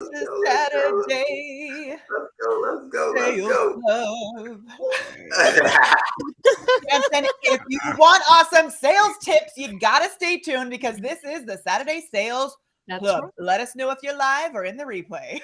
It's Saturday. Let's go. Sales Club. Samson, if you want awesome sales tips, you've got to stay tuned because this is the Saturday Sales Club. Right. Let us know if you're live or in the replay.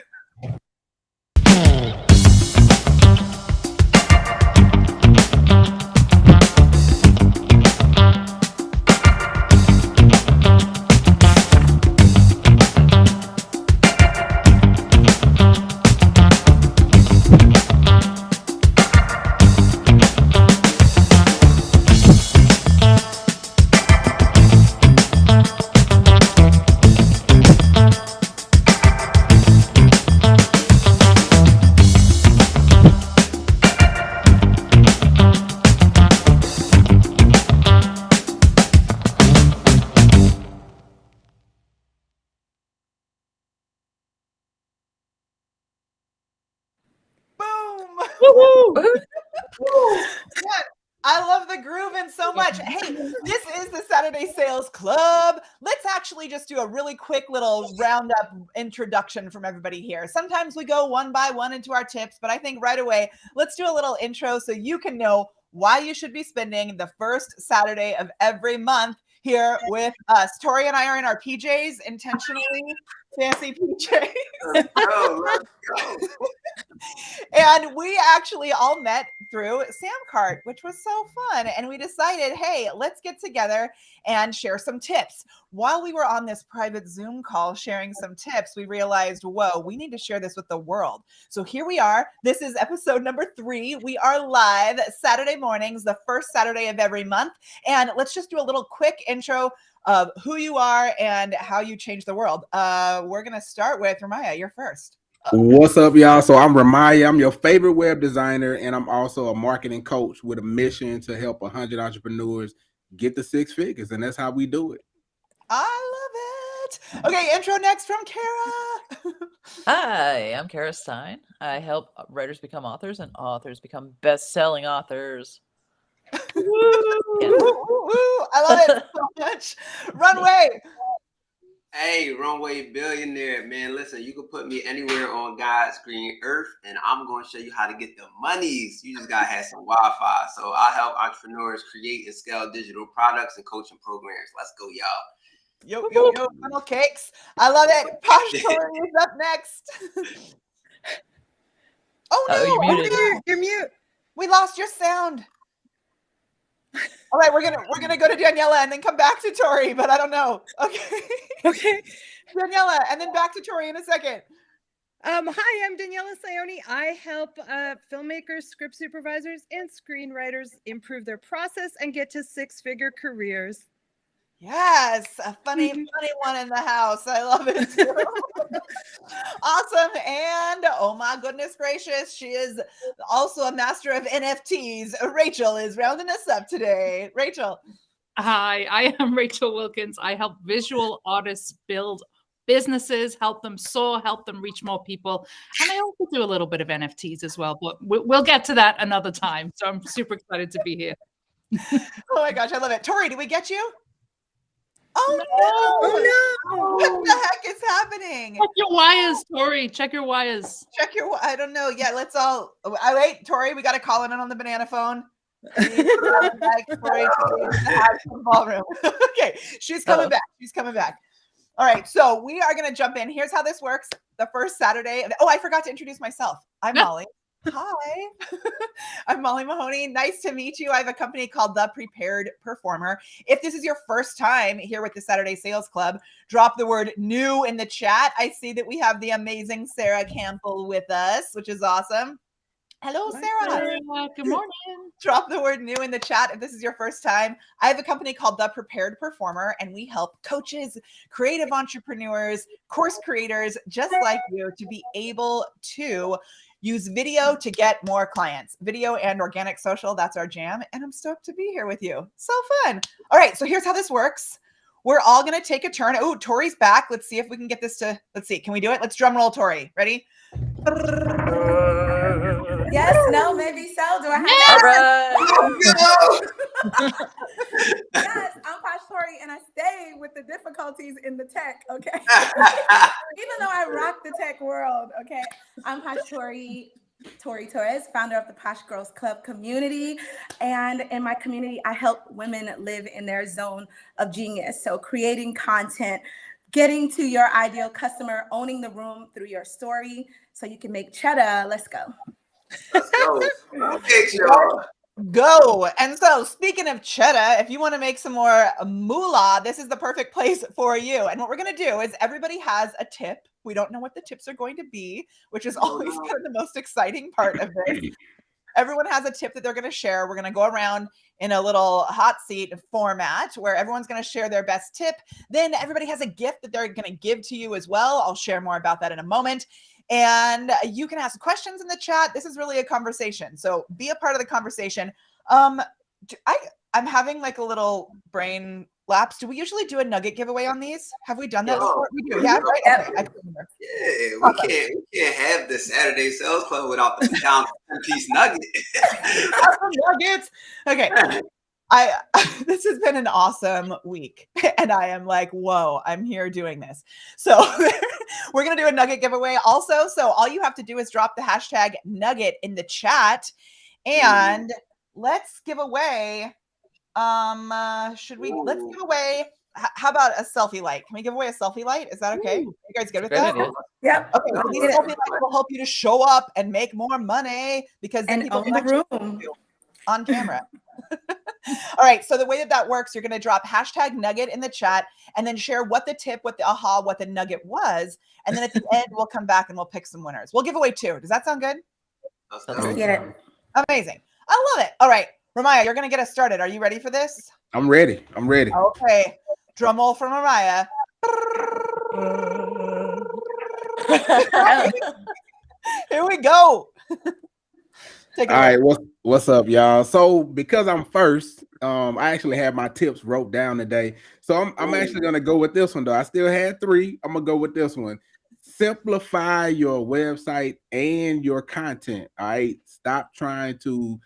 I love the grooving so much. Hey, this is the Saturday Sales Club. Let's actually just do a really quick little roundup introduction from everybody here. Sometimes we go one by one into our tips, but I think right away, let's do a little intro so you can know why you should be spending the first Saturday of every month here with us. Tori and I are in our PJs, intentionally fancy PJs. Let's go. And we actually all met through SamCart, which was so fun. And we decided, hey, let's get together and share some tips. While we were on this private Zoom call sharing some tips, we realized, whoa, we need to share this with the world. So here we are. This is episode number 3. We are live Saturday mornings, the first Saturday of every month. And let's just do a little quick intro of who you are and how you change the world. We're going to start with Ramaya. You're first. What's up, y'all? So I'm Ramaya. I'm your favorite web designer, and I'm also a marketing coach with a mission to help 100 entrepreneurs get to 6 figures, and that's how we do it. I love it. Okay, intro next from Kara. Hi, I'm Kara Stein. I help writers become authors and authors become best-selling authors. Woo, woo, woo. I love it so much. Runway. Hey, Runway Billionaire, man. Listen, you can put me anywhere on God's green earth, and I'm going to show you how to get the monies. You just got to have some Wi-Fi. So I help entrepreneurs create and scale digital products and coaching programs. Let's go, y'all. Yo, funnel cakes. I love it. Posh Tori is up next. Oh, no. You're muted. You're mute. We lost your sound. All right, we're gonna go to Daniela and then come back to Tori, but I don't know. Okay. Daniela, and then back to Tori in a second. Hi, I'm Daniela Sayoni. I help filmmakers, script supervisors, and screenwriters improve their process and get to 6-figure careers. Yes, a funny one in the house. I love it too. Awesome. And oh my goodness gracious, she is also a master of NFTs. Rachel is rounding us up today. Rachel. Hi, I am Rachel Wilkins. I help visual artists build businesses, help them soar, help them reach more people. And I also do a little bit of NFTs as well, but we'll get to that another time. So I'm super excited to be here. Oh my gosh, I love it. Tori, did we get you? Oh no! What the heck is happening? Check your wires, Tori. Check your wires. I don't know. Yeah, let's all. Wait, Tori, we got to call in on the banana phone. Ballroom. Okay, she's coming back. She's coming back. All right, so we are going to jump in. Here's how this works. The first Saturday. Oh, I forgot to introduce myself. I'm Molly. Hi, I'm Molly Mahoney. Nice to meet you. I have a company called The Prepared Performer. If this is your first time here with the Saturday Sales Club, drop the word new in the chat. I see that we have the amazing Sarah Campbell with us, which is awesome. Hello, Sarah. Good morning. Drop the word new in the chat if this is your first time. I have a company called The Prepared Performer, and we help coaches, creative entrepreneurs, course creators, just like you, to be able to use video to get more clients. Video and organic social, that's our jam. And I'm stoked to be here with you. So fun. All right, so here's how this works. We're all going to take a turn. Oh, Tori's back. Let's see if we can get this to, let's see. Can we do it? Let's drum roll, Tori. Ready? Yes, no, maybe so. Do I have All right. Yes, I'm Posh Tori, and I stay with the difficulties in the tech, okay? Even though I rock the tech world, okay? I'm Posh Tori Torres, founder of the Posh Girls Club community. And in my community, I help women live in their zone of genius. So creating content, getting to your ideal customer, owning the room through your story so you can make cheddar. Let's go. Let's go. Thanks, y'all. Go. And so, speaking of cheddar, if you want to make some more moolah, this is the perfect place for you. And what we're going to do is everybody has a tip. We don't know what the tips are going to be, which is always kind of the most exciting part of this. Everyone has a tip that they're going to share. We're going to go around in a little hot seat format where everyone's going to share their best tip. Then everybody has a gift that they're going to give to you as well. I'll share more about that in a moment. And you can ask questions in the chat. This is really a conversation. So be a part of the conversation. I'm having like a little brain lapse. Do we usually do a nugget giveaway on these? Have we done that before? We do. Yeah, right? Okay. I can remember. Yeah, we can't have the Saturday Sales Club without the down 10-piece nugget. Nuggets. Okay. This has been an awesome week, and I am like, whoa, I'm here doing this. So we're going to do a nugget giveaway also. So all you have to do is drop the hashtag nugget in the chat, and let's give away. Let's give away. How about a selfie light? Can we give away a selfie light? Is that okay? You guys good with that? Yep. Okay. So these selfie lights will help you to show up and make more money because then people can actually see you on camera. All right. So the way that works, you're going to drop hashtag nugget in the chat and then share what the tip, what the aha, what the nugget was. And then at the end, we'll come back and we'll pick some winners. We'll give away 2. Does that sound good? Let's get it. Amazing. I love it. All right. Ramaya, you're going to get us started. Are you ready for this? I'm ready. Okay. Drum roll from Ramaya. Here we go. All right, what's up, y'all? So because I'm first, I actually have my tips wrote down today. So I'm actually gonna go with this one though. I still had 3. I'm gonna go with this one. Simplify your website and your content. All right, stop trying to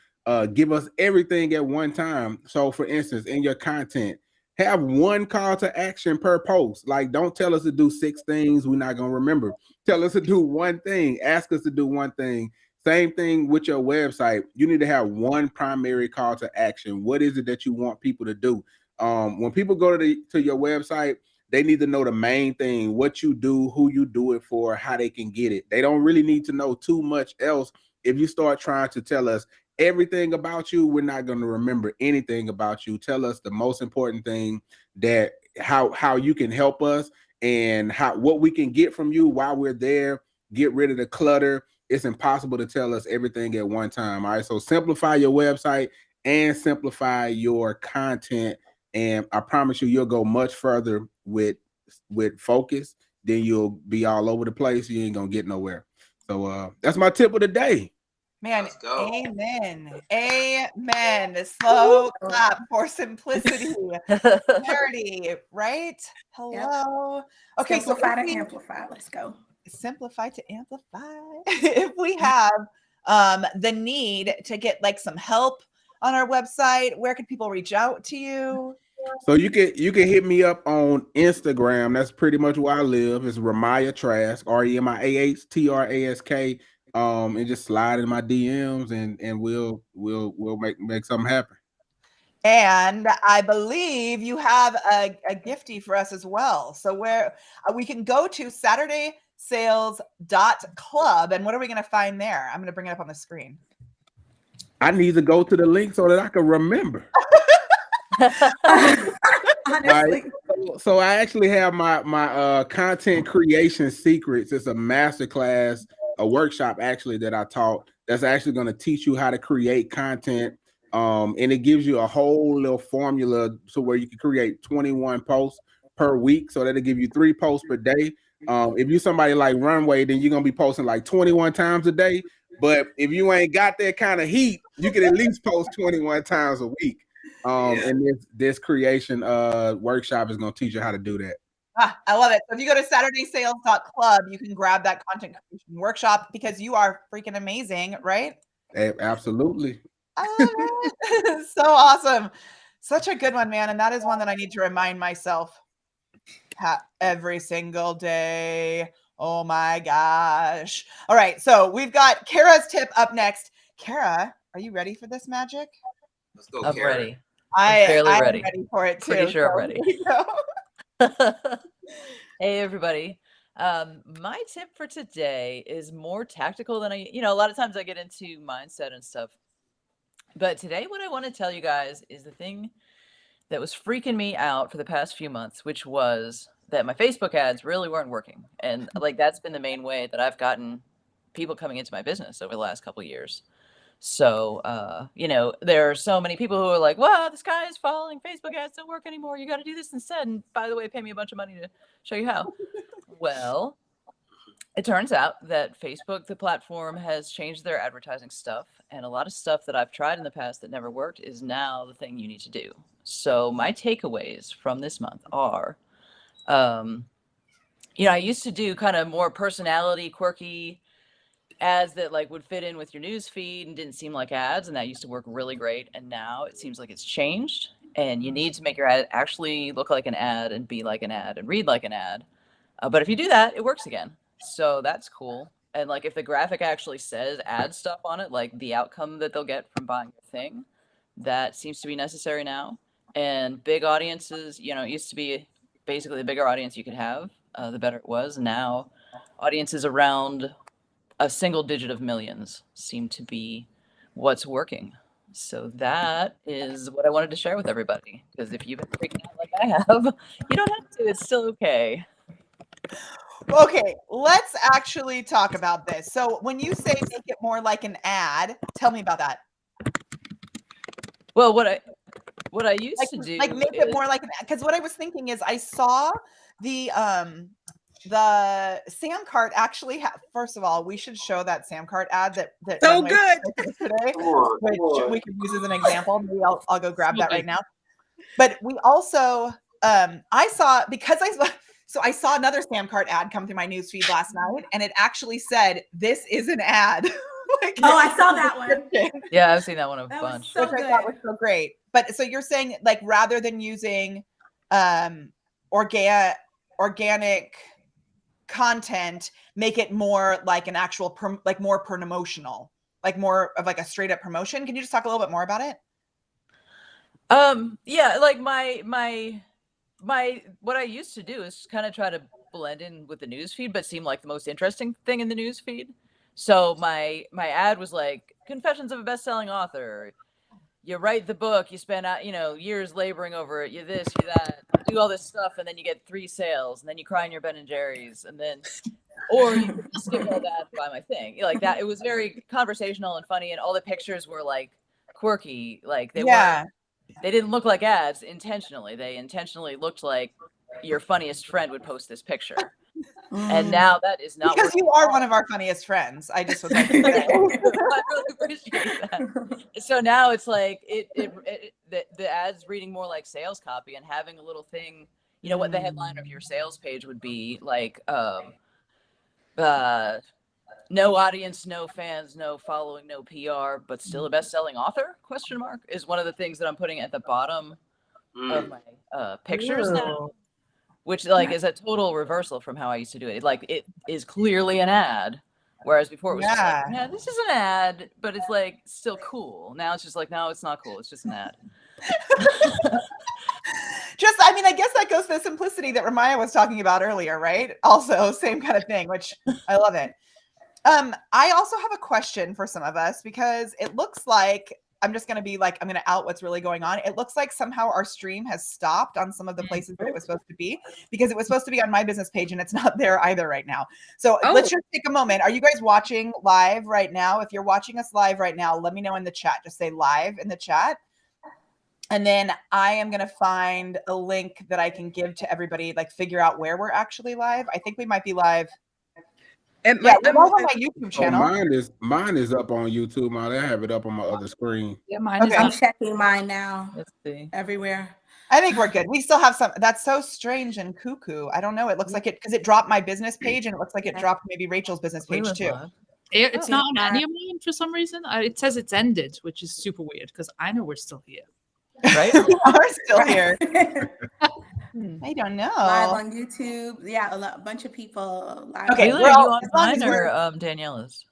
give us everything at one time. So for instance, in your content, have one call to action per post. Like, don't tell us to do 6 things we're not gonna remember. Tell us to do one thing. Ask us to do one thing. Same thing with your website. You need to have one primary call to action. What is it that you want people to do? When people go to your website, they need to know the main thing, what you do, who you do it for, how they can get it. They don't really need to know too much else. If you start trying to tell us everything about you, we're not going to remember anything about you. Tell us the most important thing, that how you can help us and what we can get from you while we're there. Get rid of the clutter. It's impossible to tell us everything at one time. All right. So simplify your website and simplify your content. And I promise you'll go much further with focus. Then you'll be all over the place. You ain't gonna get nowhere. So that's my tip of the day. Man, amen. Amen. Slow clap for simplicity. Clarity, right? Hello. Yep. Okay, simplify to amplify. Let's go. Simplify to amplify. If we have the need to get like some help on our website, where can people reach out to you? So you can hit me up on Instagram. That's pretty much where I live. It's Ramaya Trask, REMIAHTRASK. And just slide in my DMs and we'll make something happen. And I believe you have a gifty for us as well. So where we can go to SaturdaySales.club. And what are we going to find there? I'm going to bring it up on the screen. I need to go to the link so that I can remember. Honestly. So I actually have my content creation secrets. It's a masterclass, a workshop actually that I taught that's actually going to teach you how to create content. And it gives you a whole little formula so where you can create 21 posts per week. So that'll give you 3 posts per day. If you're somebody like Runway, then you're going to be posting like 21 times a day. But if you ain't got that kind of heat, you can at least post 21 times a week. And this creation workshop is going to teach you how to do that. I love it. So if you go to SaturdaySales.club, you can grab that content creation workshop because you are freaking amazing, right? Absolutely. I love it. So awesome. Such a good one, man. And that is one that I need to remind myself every single day. Oh my gosh. All right. So we've got Kara's tip up next. Kara, are you ready for this magic? Let's go, I'm Kara. ready. I'm fairly ready ready. for it too. Pretty sure I'm ready. here we go. Hey, everybody. My tip for today is more tactical than a lot of times I get into mindset and stuff. But today, what I want to tell you guys is the thing that was freaking me out for the past few months, which was that my Facebook ads really weren't working. And like, that's been the main way that I've gotten people coming into my business over the last couple of years. So, there are so many people who are like, wow, the sky is falling. Facebook ads don't work anymore. You got to do this instead. And by the way, pay me a bunch of money to show you how. Well, it turns out that Facebook, the platform, has changed their advertising stuff. And a lot of stuff that I've tried in the past that never worked is now the thing you need to do. So my takeaways from this month are, I used to do kind of more personality, quirky ads that like would fit in with your news feed and didn't seem like ads, and that used to work really great. And now it seems like it's changed, and you need to make your ad actually look like an ad and be like an ad and read like an ad. But if you do that, it works again. So that's cool. And like if the graphic actually says ad stuff on it, like the outcome that they'll get from buying the thing, that seems to be necessary now. And big audiences, it used to be basically the bigger audience you could have, the better it was. Now audiences around a single digit of millions seem to be what's working. So that is what I wanted to share with everybody. Because if you've been freaking out like I have, you don't have to. It's still okay. Okay, let's actually talk about this. So when you say make it more like an ad, tell me about that. Well, what I used to do, like make it more like an ad, because what I was thinking is I saw the SamCart actually first of all, we should show that SamCart ad that So good today, which we could use as an example. Maybe I'll go grab that right now. But we also I saw another SamCart ad come through my newsfeed last night, and it actually said, "This is an ad." I saw that one. Yeah, I've seen that one a bunch. So which I thought was so great. But so you're saying, like, rather than using organic content, make it more like an actual more promotional, like more of like a straight up promotion. Can you just talk a little bit more about it? Yeah, like my what I used to do is kind of try to blend in with the news feed, but seem like the most interesting thing in the news feed. So my ad was like, confessions of a best-selling author. You write the book, you spend years laboring over it, you this, you that, do all this stuff, and then you get 3 sales, and then you cry in your Ben and Jerry's, and then, or you can just skip all that and buy my thing. Like that, it was very conversational and funny, and all the pictures were like quirky, like they didn't look like ads intentionally. They intentionally looked like your funniest friend would post this picture. And now that is not because you are one of our funniest friends. I just was like, I really appreciate that. So now it's like the ads reading more like sales copy and having a little thing. You know what the headline of your sales page would be like? No audience, no fans, no following, no PR, but still a best-selling author? ? Is one of the things that I'm putting at the bottom of my pictures now. Which like is a total reversal from how I used to do it. Like it is clearly an ad, whereas before it was just like, yeah, this is an ad, but it's like still cool. Now it's just like, no, it's not cool. It's just an ad. I guess that goes to the simplicity that Ramaya was talking about earlier, right? Also, same kind of thing, which I love it. I also have a question for some of us because it looks like I'm going to out what's really going on. It looks like somehow our stream has stopped on some of the places that it was supposed to be, because it was supposed to be on my business page and it's not there either right now. So let's just take a moment. Are you guys watching live right now? If you're watching us live right now, let me know in the chat. Just say live in the chat. And then I am going to find a link that I can give to everybody, like figure out where we're actually live. I think we might be live. And we're live on my YouTube channel. Mine is up on YouTube. I have it up on my other screen. Yeah, mine is. I'm checking mine now. Let's see. Everywhere. I think we're good. We still have some. That's so strange and cuckoo. I don't know. It looks like it because it dropped my business page, and it looks like it dropped maybe Rachel's business page too. It's not on any of mine for some reason. It says it's ended, which is super weird because I know we're still here. Right? We are still here. I don't know. Live on YouTube. Yeah, a bunch of people live. Okay, Leela, we're are all- you on as long as mine we're- or Daniela's?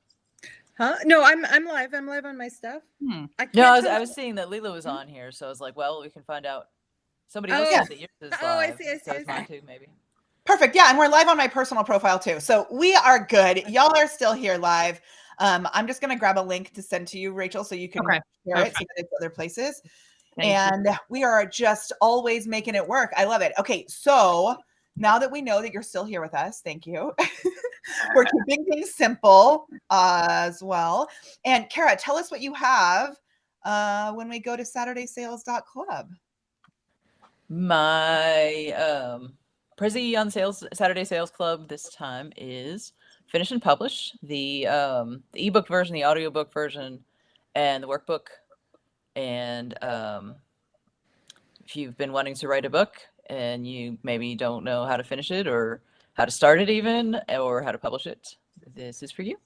Huh? No, I'm live. I'm live on my stuff. I can't No, tell- I was seeing that Leela was on here, so I was like, well, we can find out. Somebody else Oh. said that yours is live. Oh, I see, So is I mine see. too, maybe. Perfect. Yeah, and we're live on my personal profile too. So we are good. Y'all are still here live. I'm just gonna grab a link to send to you, Rachel, so you can share it so that it's other places. And we are just always making it work. I love it. Okay, so now that we know that you're still here with us, thank you. We're keeping things simple as well. And Kara, tell us what you have when we go to SaturdaySales.club. My Prezi on sales Saturday Sales Club this time is Finish and Publish, the ebook version, the audiobook version, and the workbook. And if you've been wanting to write a book and you maybe don't know how to finish it or how to start it even or how to publish it, this is for you.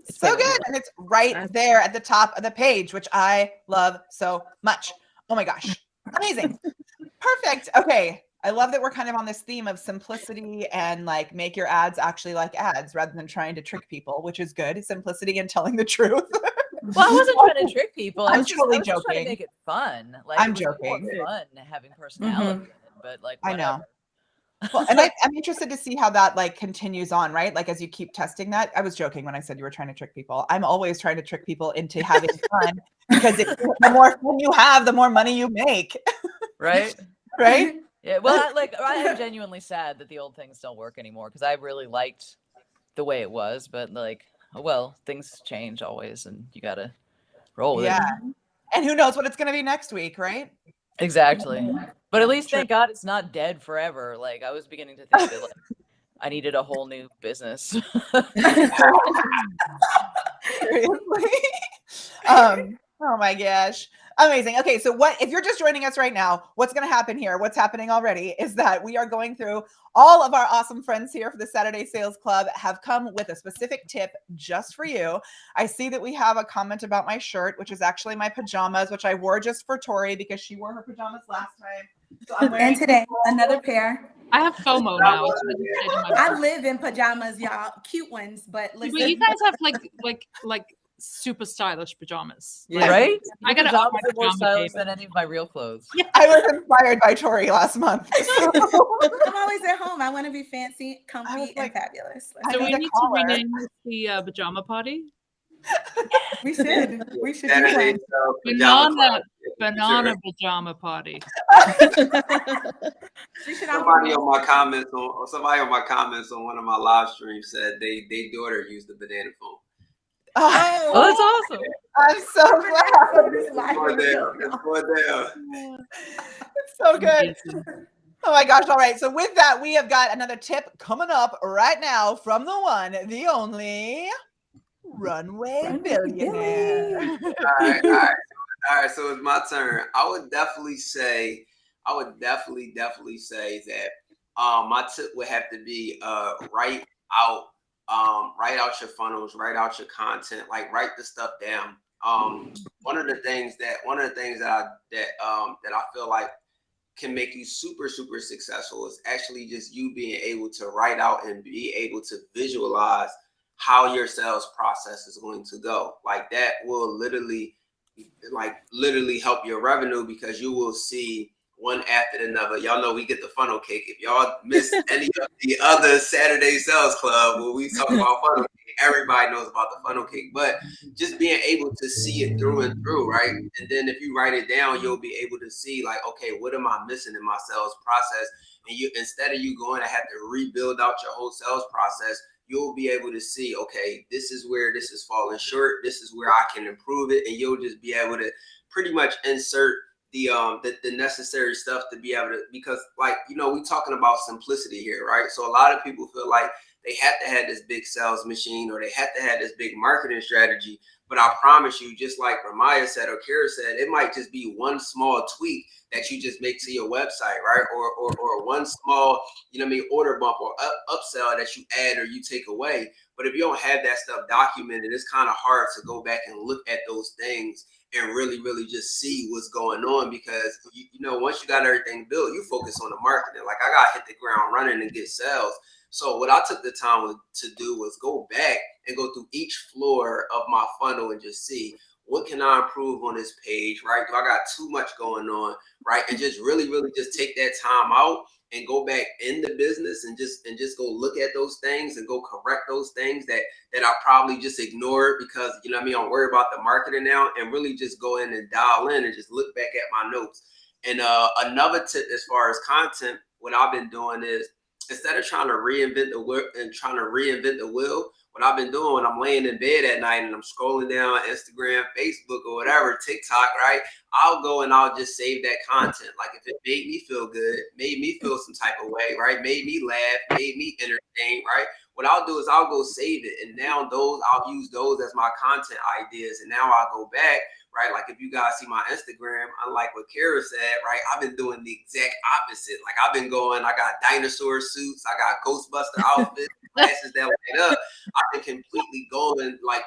It's so good. And it's right there at the top of the page, which I love so much. Oh my gosh. Amazing. Perfect. Okay. I love that we're kind of on this theme of simplicity and like make your ads actually like ads rather than trying to trick people, which is good. Simplicity and telling the truth. Well, I wasn't trying to trick people. I was totally just trying to joking. make it fun. Like I'm it was joking. more fun having personality in it, but like I know. whatever. Well, and I'm interested to see how that like continues on, right? Like as you keep testing that. I was joking when I said you were trying to trick people. I'm always trying to trick people into having fun because the more fun you have, the more money you make. Right? Right? Yeah. Well, I am genuinely sad that the old things don't work anymore because I really liked the way it was, but like, oh well, things change always, and you gotta roll with it. And who knows what it's going to be next week, right? Exactly. But at least thank God it's not dead forever. Like I was beginning to think that like I needed a whole new business. Seriously. Oh my gosh. Amazing. Okay, so what if you're just joining us right now, what's going to happen here? What's happening already is that we are going through all of our awesome friends here for the Saturday Sales Club have come with a specific tip just for you. I see that we have a comment about my shirt, which is actually my pajamas, which I wore just for Tori because she wore her pajamas last time. So I'm wearing and today, another pair. I have FOMO now. I live in pajamas, y'all. Cute ones, but listen. But you guys have like super stylish pajamas. Yeah, right? I gotta pajamas up my are more pajama stylish game. than any of my real clothes. I was inspired by Tori last month. So. I'm always at home. I want to be fancy, comfy, and fabulous. So we need to rename the pajama party. We should. We should do one. Banana pajama party. Somebody on my comments on one of my live streams said they daughter used the banana phone. Oh, that's awesome. I'm so glad. It's so good. Oh my gosh. All right. So with that, we have got another tip coming up right now from the one, the only Runway Billionaire. All right. So it's my turn. I would definitely say that my tip would have to be write out your funnels, write out your content, like write the stuff down. One of the things that I feel like can make you super, super successful is actually just you being able to write out and be able to visualize how your sales process is going to go. Like that will literally help your revenue because you will see one after another. Y'all know we get the funnel cake. If y'all miss any of the other Saturday Sales Club where we talk about funnel cake, everybody knows about the funnel cake. But just being able to see it through and through, right? And then if you write it down, you'll be able to see like, okay, what am I missing in my sales process? And you, instead of you going to have to rebuild out your whole sales process, you'll be able to see, okay, this is where this is falling short. This is where I can improve it. And you'll just be able to pretty much insert the necessary stuff to be able to, because like, you know, we talking about simplicity here, right? So a lot of people feel like they have to have this big sales machine or they have to have this big marketing strategy. But I promise you, just like Ramaya said or Kara said, it might just be one small tweak that you just make to your website, right? Or one small, order bump or upsell that you add or you take away. But if you don't have that stuff documented, it's kind of hard to go back and look at those things and really, really just see what's going on, because once you got everything built, you focus on the marketing. Like, I got to hit the ground running and get sales. So what I took the time to do was go back and go through each floor of my funnel and just see, what can I improve on this page, right? Do I got too much going on, right? And just really, really just take that time out and go back in the business and just go look at those things and go correct those things that I probably just ignored because, I'm worried about the marketing now, and really just go in and dial in and just look back at my notes. And another tip as far as content, what I've been doing is, instead of trying to reinvent the wheel, what I've been doing when I'm laying in bed at night and I'm scrolling down Instagram, Facebook, or whatever, TikTok, right? I'll go and I'll just save that content. Like, if it made me feel good, made me feel some type of way, right? Made me laugh, made me entertained, right? What I'll do is I'll go save it. And now I'll use those as my content ideas. And now I'll go back, right? Like, if you guys see my Instagram, unlike what Kara said, right? I've been doing the exact opposite. Like, I've been going, I got dinosaur suits, I got Ghostbuster outfits, glasses that light up. I've been completely going like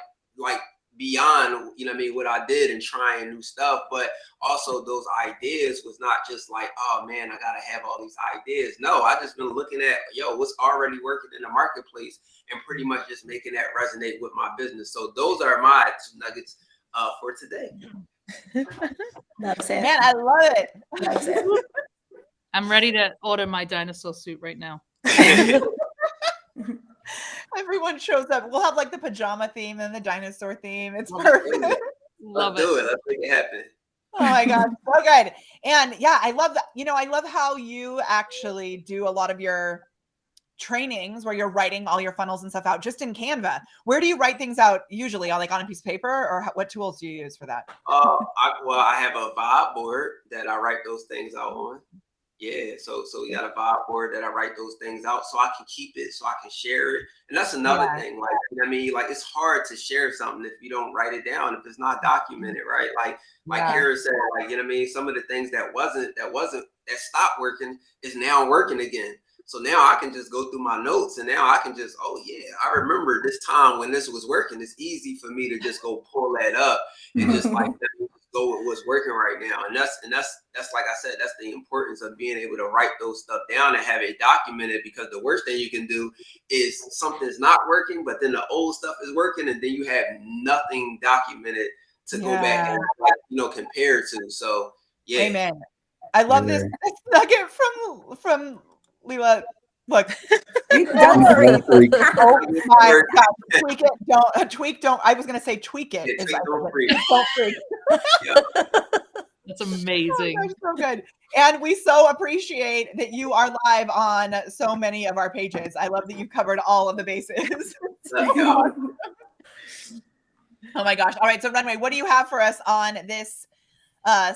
beyond, what I did and trying new stuff. But also those ideas was not just like, oh man, I gotta have all these ideas. No, I just been looking at, what's already working in the marketplace and pretty much just making that resonate with my business. So those are my 2 nuggets for today. That's it. Man, I love it. That's it. I'm ready to order my dinosaur suit right now. Everyone shows up. We'll have like the pajama theme and the dinosaur theme. It's perfect. Love Let's do it. Let's make it happen. Oh my God, so good. And yeah, I love that. I love how you actually do a lot of your trainings where you're writing all your funnels and stuff out just in Canva. Where do you write things out usually? On a piece of paper, or what tools do you use for that? I have a vibe board that I write those things out on. Yeah, so we got a vibe board that I write those things out so I can keep it, so I can share it. And that's another thing. Like, it's hard to share something if you don't write it down, if it's not documented, right? Like Kara said, some of the things that stopped working is now working again. So now I can just go through my notes and now I can just, oh yeah, I remember this time when this was working. It's easy for me to just go pull that up and just like go with what's working right now. And that's like I said, that's the importance of being able to write those stuff down and have it documented, because the worst thing you can do is something's not working, but then the old stuff is working and then you have nothing documented to go back and compare to. So yeah. Amen. I love this nugget from Leela. Look, Don't freak. Oh my God, tweak it. Don't tweak. Don't. I was gonna say tweak it. Yeah, don't freak. Don't freak. That's amazing. Oh, so good. And we so appreciate that you are live on so many of our pages. I love that you covered all of the bases. Oh my gosh. All right. So Runway, what do you have for us on this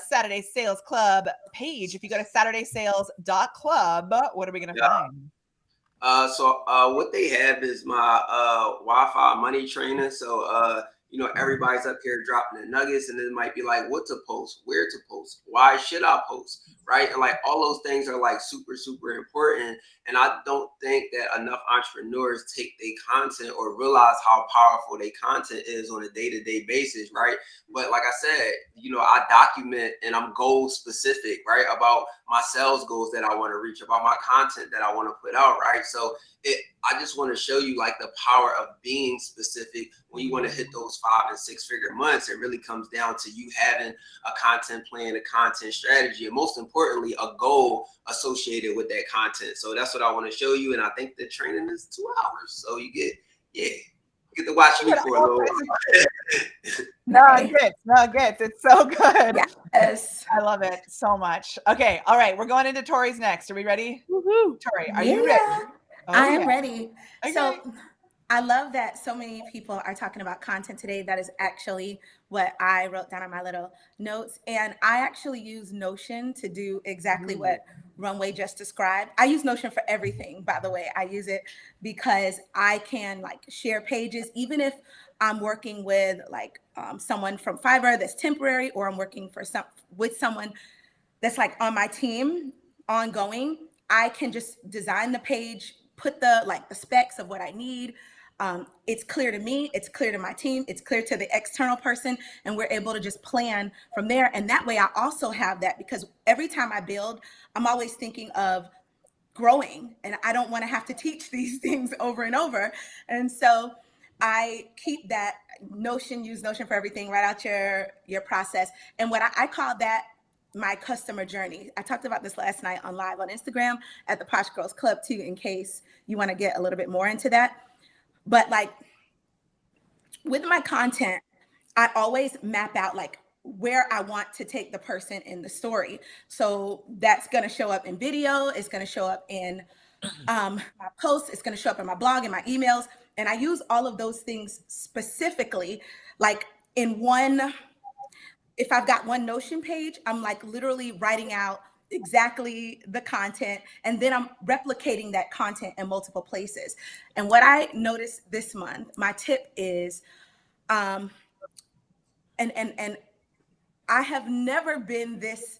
Saturday Sales Club page? If you go to SaturdaySales.club, what are we going to find? So what they have is my Wi-Fi money training. So everybody's up here dropping the nuggets, and it might be like what to post, where to post, why should I post, right? And like all those things are like super, super important. And I don't think that enough entrepreneurs take their content or realize how powerful their content is on a day-to-day basis, right? But like I said, I document and I'm goal specific, right? About my sales goals that I want to reach, about my content that I want to put out, right? So I just want to show you like the power of being specific when you want to hit those 5 and 6 figure months. It really comes down to you having a content plan, a content strategy, and most importantly, a goal associated with that content. So that's what I want to show you. And I think the training is 2 hours. So you get to watch me for a little while. Nuggets. It's so good. Yes. I love it so much. Okay. All right. We're going into Tori's next. Are we ready? Woohoo. Tori, are you ready? I am ready. Okay. So I love that so many people are talking about content today. That is actually what I wrote down on my little notes. And I actually use Notion to do exactly what Runway just described. I use Notion for everything, by the way. I use it because I can like share pages, even if I'm working with like someone from Fiverr that's temporary, or I'm working with someone that's like on my team ongoing. I can just design the page, put the specs of what I need. It's clear to me, it's clear to my team, it's clear to the external person, and we're able to just plan from there. And that way I also have that, because every time I build, I'm always thinking of growing, and I don't want to have to teach these things over and over. And so I keep that Notion, use Notion for everything, write out your process. And what I call that my customer journey. I talked about this last night on live on Instagram at the Posh Girls Club too, in case you want to get a little bit more into that. But like with my content, I always map out like where I want to take the person in the story. So that's going to show up in video. It's going to show up in my posts. It's going to show up in my blog and my emails. And I use all of those things specifically, like in one, if I've got one Notion page, I'm like literally writing out exactly the content, and then I'm replicating that content in multiple places. And what I noticed this month, my tip is, and I have never been this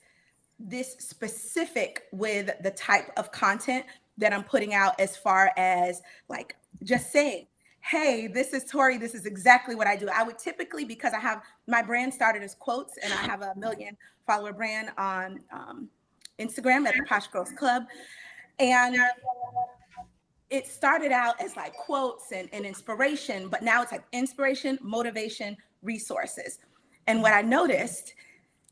specific with the type of content that I'm putting out, as far as like just saying, hey, this is Tori, this is exactly what I do. I would typically, because I have my brand started as quotes, and I have a 1 million follower brand on Instagram at the Posh Girls Club. And it started out as like quotes and inspiration, but now it's like inspiration, motivation, resources. And what I noticed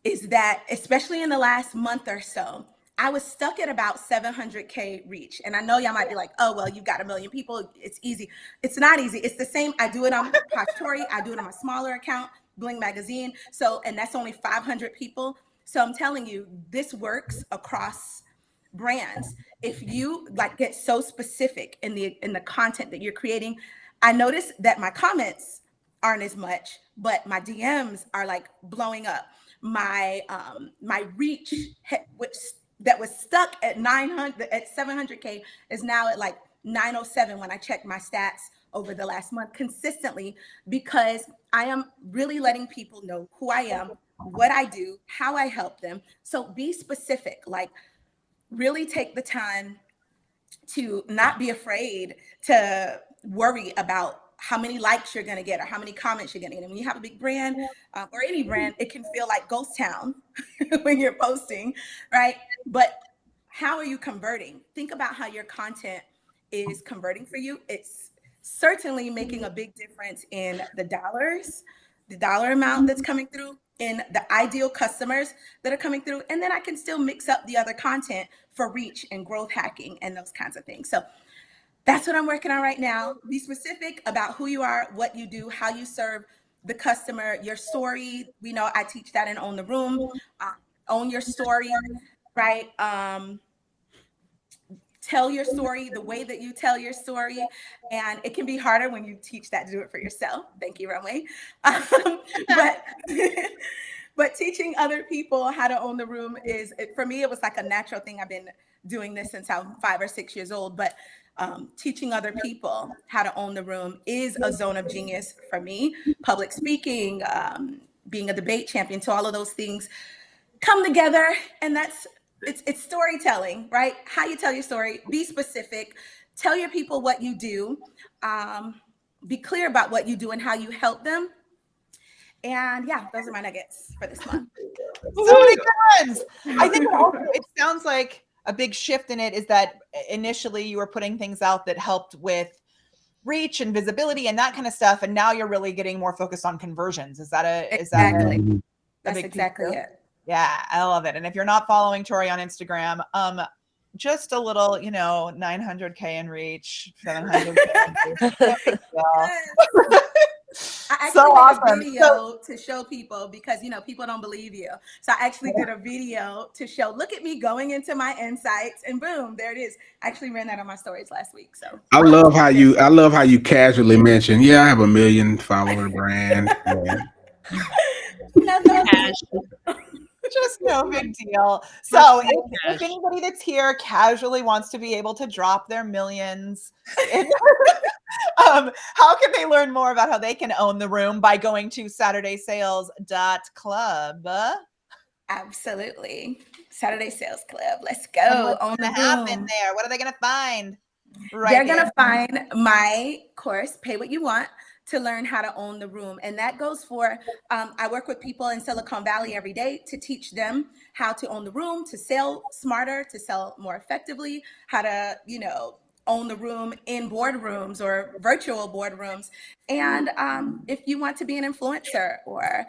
is that, especially in the last month or so, I was stuck at about 700K reach. And I know y'all might be like, oh, well, you've got 1 million people. It's easy. It's not easy. It's the same. I do it on Posh Tori. I do it on my smaller account, Bling Magazine. So, and that's only 500 people. So I'm telling you, this works across brands. If you like get so specific in the content that you're creating, I noticed that my comments aren't as much, but my DMs are like blowing up. My reach, which that was stuck at 700K, is now at like 907 when I check my stats over the last month consistently, because I am really letting people know who I am, what I do, how I help them. So be specific, like really take the time to not be afraid to worry about how many likes you're going to get or how many comments you're going to get. And when you have a big brand or any brand, it can feel like ghost town when you're posting, right? But how are you converting? Think about how your content is converting for you. It's certainly making a big difference in the dollar amount that's coming through, in the ideal customers that are coming through. And then I can still mix up the other content for reach and growth hacking and those kinds of things. So that's what I'm working on right now. Be specific about who you are, what you do, how you serve the customer, your story. We know I teach that in Own the Room. Own your story, right? Tell your story the way that you tell your story. And it can be harder when you teach that to do it for yourself. Thank you, Runway. But teaching other people how to own the room for me, it was like a natural thing. I've been doing this since I'm 5 or 6 years old, but teaching other people how to own the room is a zone of genius for me. Public speaking, being a debate champion, so all of those things come together, and it's storytelling, right? How you tell your story, be specific, tell your people what you do, be clear about what you do and how you help them. And yeah, those are my nuggets for this month. So many good ones. I think also it sounds like a big shift in it is that initially you were putting things out that helped with reach and visibility and that kind of stuff, and now you're really getting more focused on conversions. Exactly. That's exactly it. Yeah, I love it. And if you're not following Tori on Instagram, just a little, 900K in reach, 700K. I actually did a video to show people, because people don't believe you. So I actually did a video to show, look at me going into my insights, and boom, there it is. I actually ran that on my stories last week. So I love how you casually mention, I have 1 million follower brand. Just no big deal. So if anybody that's here casually wants to be able to drop their millions, how can they learn more about how they can own the room? By going to SaturdaySales.club. Absolutely. Saturday Sales Club. Let's go. What's going to happen there? What are they going to find? They're going to find my course, Pay What You Want, to learn how to own the room. And that goes for, I work with people in Silicon Valley every day to teach them how to own the room, to sell smarter, to sell more effectively, how to, own the room in boardrooms or virtual boardrooms. And if you want to be an influencer or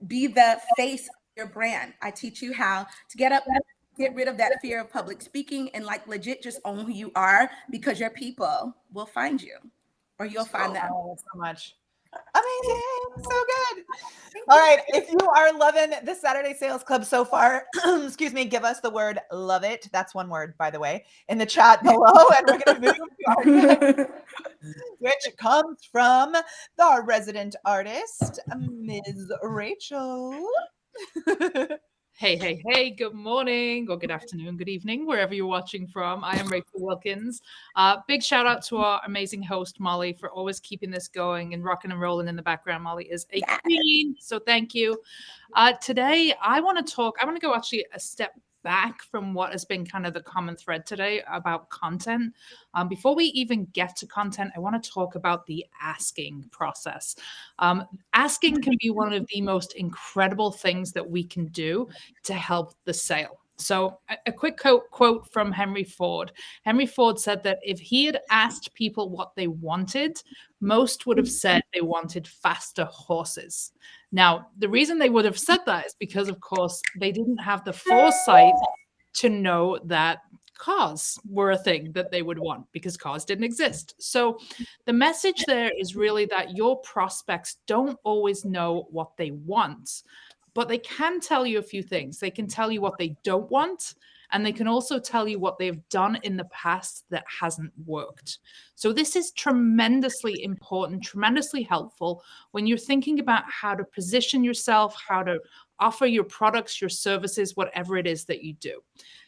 be the face of your brand, I teach you how to get rid of that fear of public speaking and legit just own who you are, because your people will find you. Or you'll find them. Oh, so much. Amazing. So good. All right. If you are loving the Saturday Sales Club so far, excuse me, give us the word love it. That's one word, by the way, in the chat below. And we're going to move to our next, which comes from our resident artist, Ms. Rachel. Hey, good morning or good afternoon, good evening, wherever you're watching from. I am Rachel Wilkins. Big shout out to our amazing host, Molly, for always keeping this going and rocking and rolling in the background. Molly is a queen, so thank you. Today, I want to go actually a step back from what has been kind of the common thread today about content. Before we even get to content, I want to talk about the asking process. Asking can be one of the most incredible things that we can do to help the sale. So a quick quote from Henry Ford. Henry Ford said that if he had asked people what they wanted, most would have said they wanted faster horses. Now, the reason they would have said that is because, of course, they didn't have the foresight to know that cars were a thing that they would want, because cars didn't exist. So the message there is really that your prospects don't always know what they want, but they can tell you a few things. They can tell you what they don't want, and they can also tell you what they've done in the past that hasn't worked. So this is tremendously important, tremendously helpful when you're thinking about how to position yourself, how to offer your products, your services, whatever it is that you do.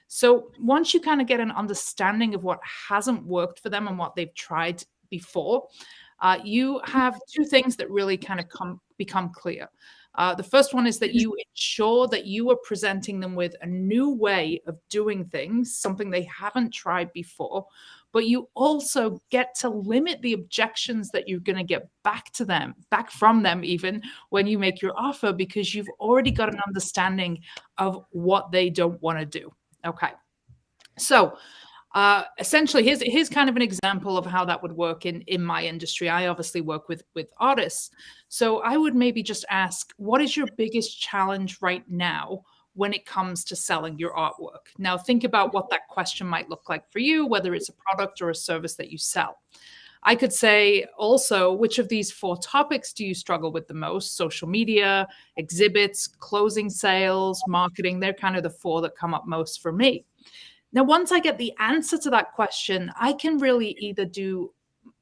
So once you kind of get an understanding of what hasn't worked for them and what they've tried before, you have two things that really kind of become clear. The first one is that you ensure that you are presenting them with a new way of doing things, something they haven't tried before, but you also get to limit the objections that you're going to get back from them even when you make your offer, because you've already got an understanding of what they don't want to do. Okay. So essentially, here's kind of an example of how that would work in my industry. I obviously work with artists. So I would maybe just ask, what is your biggest challenge right now when it comes to selling your artwork? Now, think about what that question might look like for you, whether it's a product or a service that you sell. I could say also, which of these 4 topics do you struggle with the most? Social media, exhibits, closing sales, marketing. They're kind of the 4 that come up most for me. Now, once I get the answer to that question, I can really either do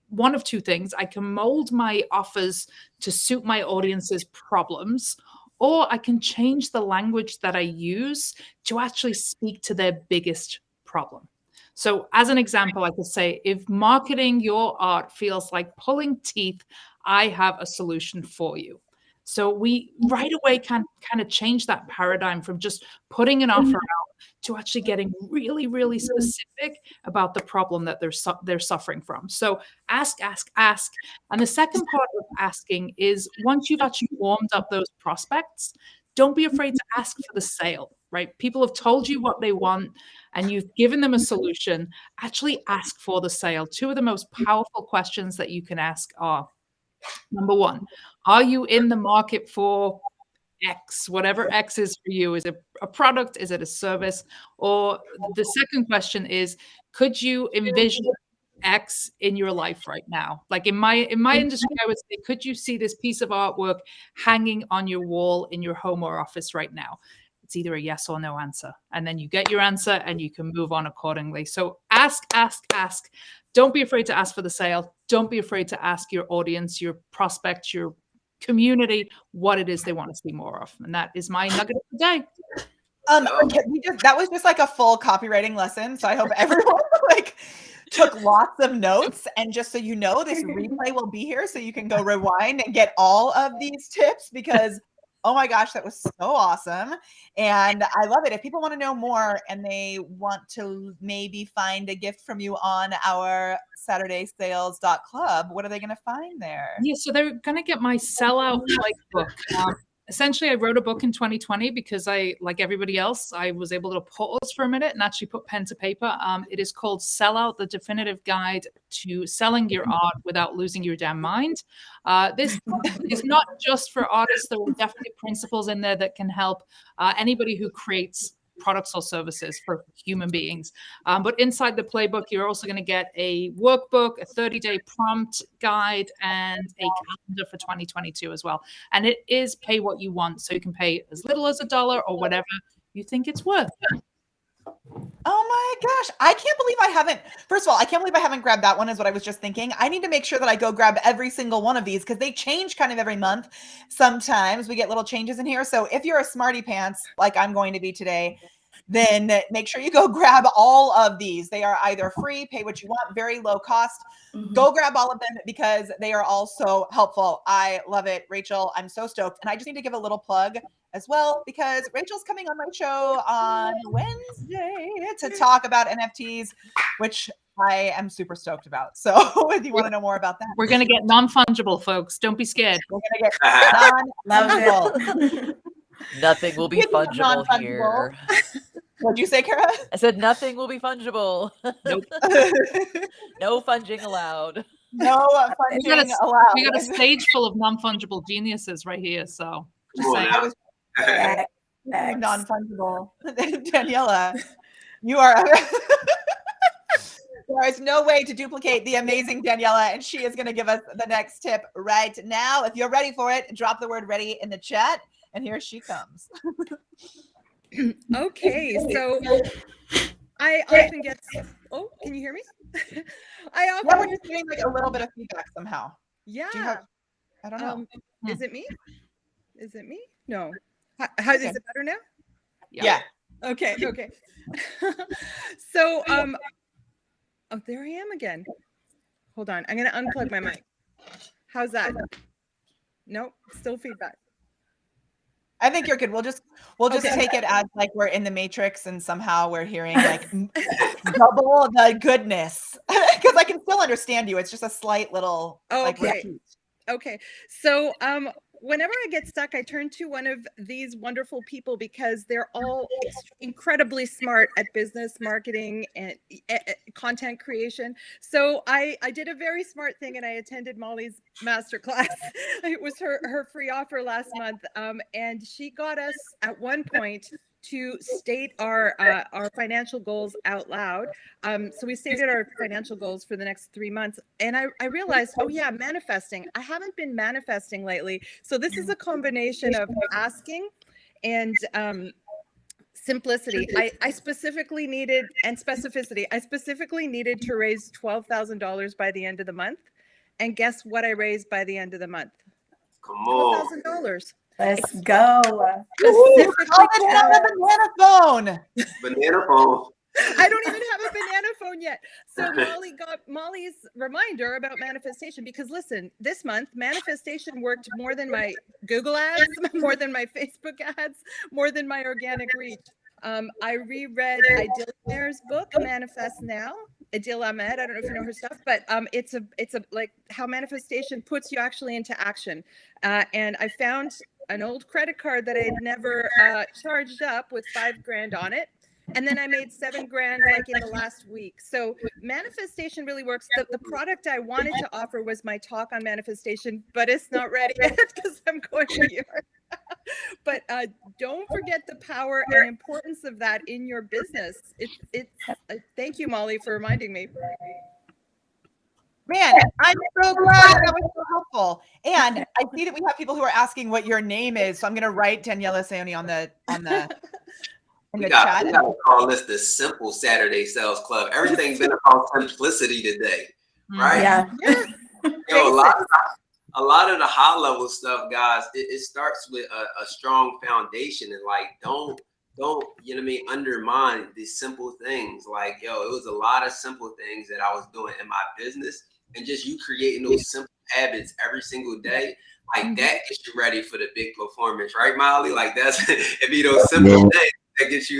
one of 2 things. I can mold my offers to suit my audience's problems, or I can change the language that I use to actually speak to their biggest problem. So as an example, I could say, if marketing your art feels like pulling teeth, I have a solution for you. So we right away can kind of change that paradigm from just putting an offer out to actually getting really, really specific about the problem that they're suffering from. So ask. And the second part of asking is, once you've actually warmed up those prospects, don't be afraid to ask for the sale, right? People have told you what they want and you've given them a solution. Actually ask for the sale. 2 of the most powerful questions that you can ask are, number 1, are you in the market for X, whatever X is for you? Is it a product? Is it a service? Or the second question is, could you envision X in your life right now? Like in my industry, I would say, could you see this piece of artwork hanging on your wall in your home or office right now? It's either a yes or no answer. And then you get your answer and you can move on accordingly. So ask. Don't be afraid to ask for the sale. Don't be afraid to ask your audience, your prospect, your community what it is they want to see more of. And that is my nugget of the day. That was just like a full copywriting lesson. So I hope everyone like took lots of notes. And just so you know, this replay will be here so you can go rewind and get all of these tips because oh my gosh, that was so awesome. And I love it. If people want to know more and they want to maybe find a gift from you on our SaturdaySales.club, what are they going to find there? Yeah, so they're going to get my sellout book. Essentially, I wrote a book in 2020 because I, like everybody else, I was able to pause for a minute and actually put pen to paper. It is called Sellout, the Definitive Guide to Selling Your Art Without Losing Your Damn Mind. This is not just for artists. There are definitely principles in there that can help anybody who creates products or services for human beings. But inside the playbook, you're also going to get a workbook, a 30-day prompt guide, and a calendar for 2022 as well. And it is pay what you want. So you can pay as little as $1 or whatever you think it's worth. Oh my gosh. I can't believe I haven't, first of all, I can't believe I haven't grabbed that one is what I was just thinking. I need to make sure that I go grab every single one of these because they change kind of every month. Sometimes we get little changes in here. So if you're a smarty pants, like I'm going to be today, then make sure you go grab all of these. They are either free, pay what you want, very low cost. Go grab all of them because they are all so helpful. I love it. Rachel, I'm so stoked. And I just need to give a little plug as well because Rachel's coming on my show on Wednesday to talk about NFTs, which I am super stoked about. So if you want to know more about that. We're going to get non-fungible, folks. Don't be scared. We're going to get non-fungible. Nothing will be fungible here. What'd you say, Kara? I said nothing will be fungible. Nope. No funging allowed. No funging allowed. We got a stage full of non-fungible geniuses right here. So just saying. Non-fungible. Daniela, you are... There is no way to duplicate the amazing Daniela, and she is going to give us the next tip right now. If you're ready for it, drop the word ready in the chat. And here she comes. Okay, so I often get. Oh, can you hear me? I often we're just getting like a little bit of feedback somehow. Yeah. I don't know. Is it me? Is it me? No. How is it better now? Yeah. Okay. Okay. So oh, there I am again. Hold on. I'm gonna unplug my mic. How's that? Nope. Still feedback. I think you're good. We'll just take it as like we're in the Matrix and somehow we're hearing like double the goodness because I can still understand you. It's just a slight little repeat. Okay. So whenever I get stuck, I turn to one of these wonderful people because they're all incredibly smart at business marketing and content creation. So I did a very smart thing and I attended Molly's masterclass. It was her free offer last month. And she got us at one point to state our financial goals out loud. So we stated our financial goals for the next 3 months. And I realized, oh yeah, manifesting. I haven't been manifesting lately. So this is a combination of asking and simplicity. I specifically needed, and specificity. I specifically needed to raise $12,000 by the end of the month. And guess what I raised by the end of the month? Come on. $12,000. Let's go. Ooh, call it on a banana phone. Banana phone. I don't even have a banana phone yet. So Molly got Molly's reminder about manifestation because listen, this month manifestation worked more than my Google ads, more than my Facebook ads, more than my organic reach. I reread Idil Mayor's book, Manifest Now. Adil Ahmed, I don't know if you know her stuff, but it's a like how manifestation puts you actually into action. And I found an old credit card that I had never charged up with $5,000 on it. And then I made $7,000 like in the last week. So manifestation really works. The product I wanted to offer was my talk on manifestation, but it's not ready yet because I'm going to Europe. But don't forget the power and importance of that in your business. It's thank you, Molly, for reminding me. Man, I'm so glad that was so helpful. And I see that we have people who are asking what your name is. So I'm going to write Daniela Sayoni on the in the chat. We gotta call this the Simple Saturday Sales Club. Everything's been about simplicity today, right? Yeah. You know, a a lot of the high level stuff, guys, it starts with a strong foundation, and like don't you know what I mean, undermine these simple things. Like, yo, it was a lot of simple things that I was doing in my business, and just you creating those simple habits every single day, like that gets you ready for the big performance, right, Molly? Like that's it be those simple things that get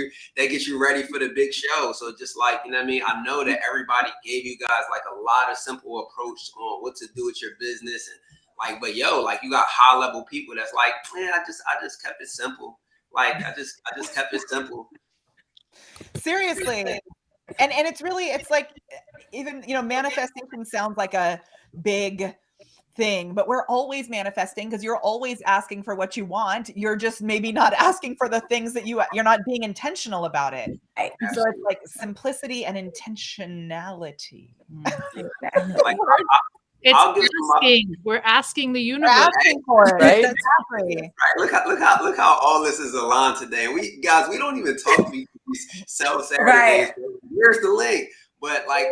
you ready for the big show. So just like, you know what I mean, I know that everybody gave you guys like a lot of simple approach on what to do with your business, and like, but yo, like you got high level people that's like, man, I just kept it simple. Like I just kept it simple. Seriously. And it's really, it's like, even, you know, manifestation sounds like a big thing, but we're always manifesting because you're always asking for what you want. You're just maybe not asking for the things that you're not being intentional about it. Right. So it's like simplicity and intentionality. Like, We're asking the universe. We're asking for it. Right? Exactly. Right. Look how all this is aligned today. We don't even talk to these self-Saturday Right. days. Here's the link. But like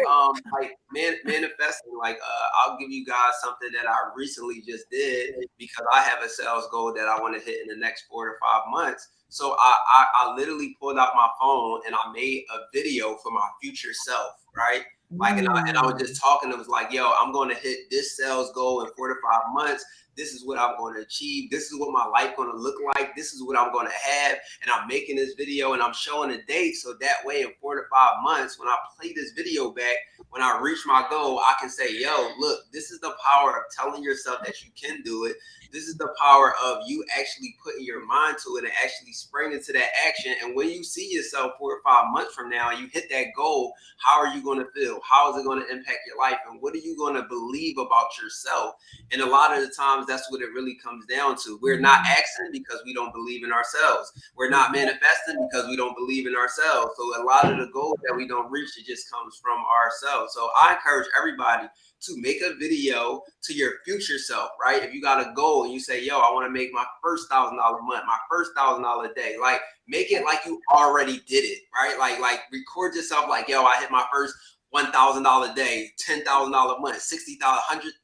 manifesting, like I'll give you guys something that I recently just did, because I have a sales goal that I want to hit in the next 4 to 5 months. So I literally pulled out my phone and I made a video for my future self, right? Like, and I was just talking. It was like, yo, I'm going to hit this sales goal in 4 to 5 months. This is what I'm going to achieve. This is what my life going to look like. This is what I'm going to have. And I'm making this video and I'm showing a date. So that way in 4 to 5 months, when I play this video back, when I reach my goal, I can say, yo, look, this is the power of telling yourself that you can do it. This is the power of you actually putting your mind to it and actually springing into that action. And when you see yourself 4 or 5 months from now and you hit that goal, how are you going to feel? How is it going to impact your life? And what are you going to believe about yourself? And a lot of the times, that's what it really comes down to. We're not acting because we don't believe in ourselves. We're not manifesting because we don't believe in ourselves. So a lot of the goals that we don't reach, it just comes from ourselves. So I encourage everybody to make a video to your future self, right? If you got a goal and you say, yo, I want to make my first $1,000 a month, my first $1,000 a day, like make it like you already did it, right? Like record yourself like, yo, I hit my first $1,000 a day, $10,000 a month, $60,000,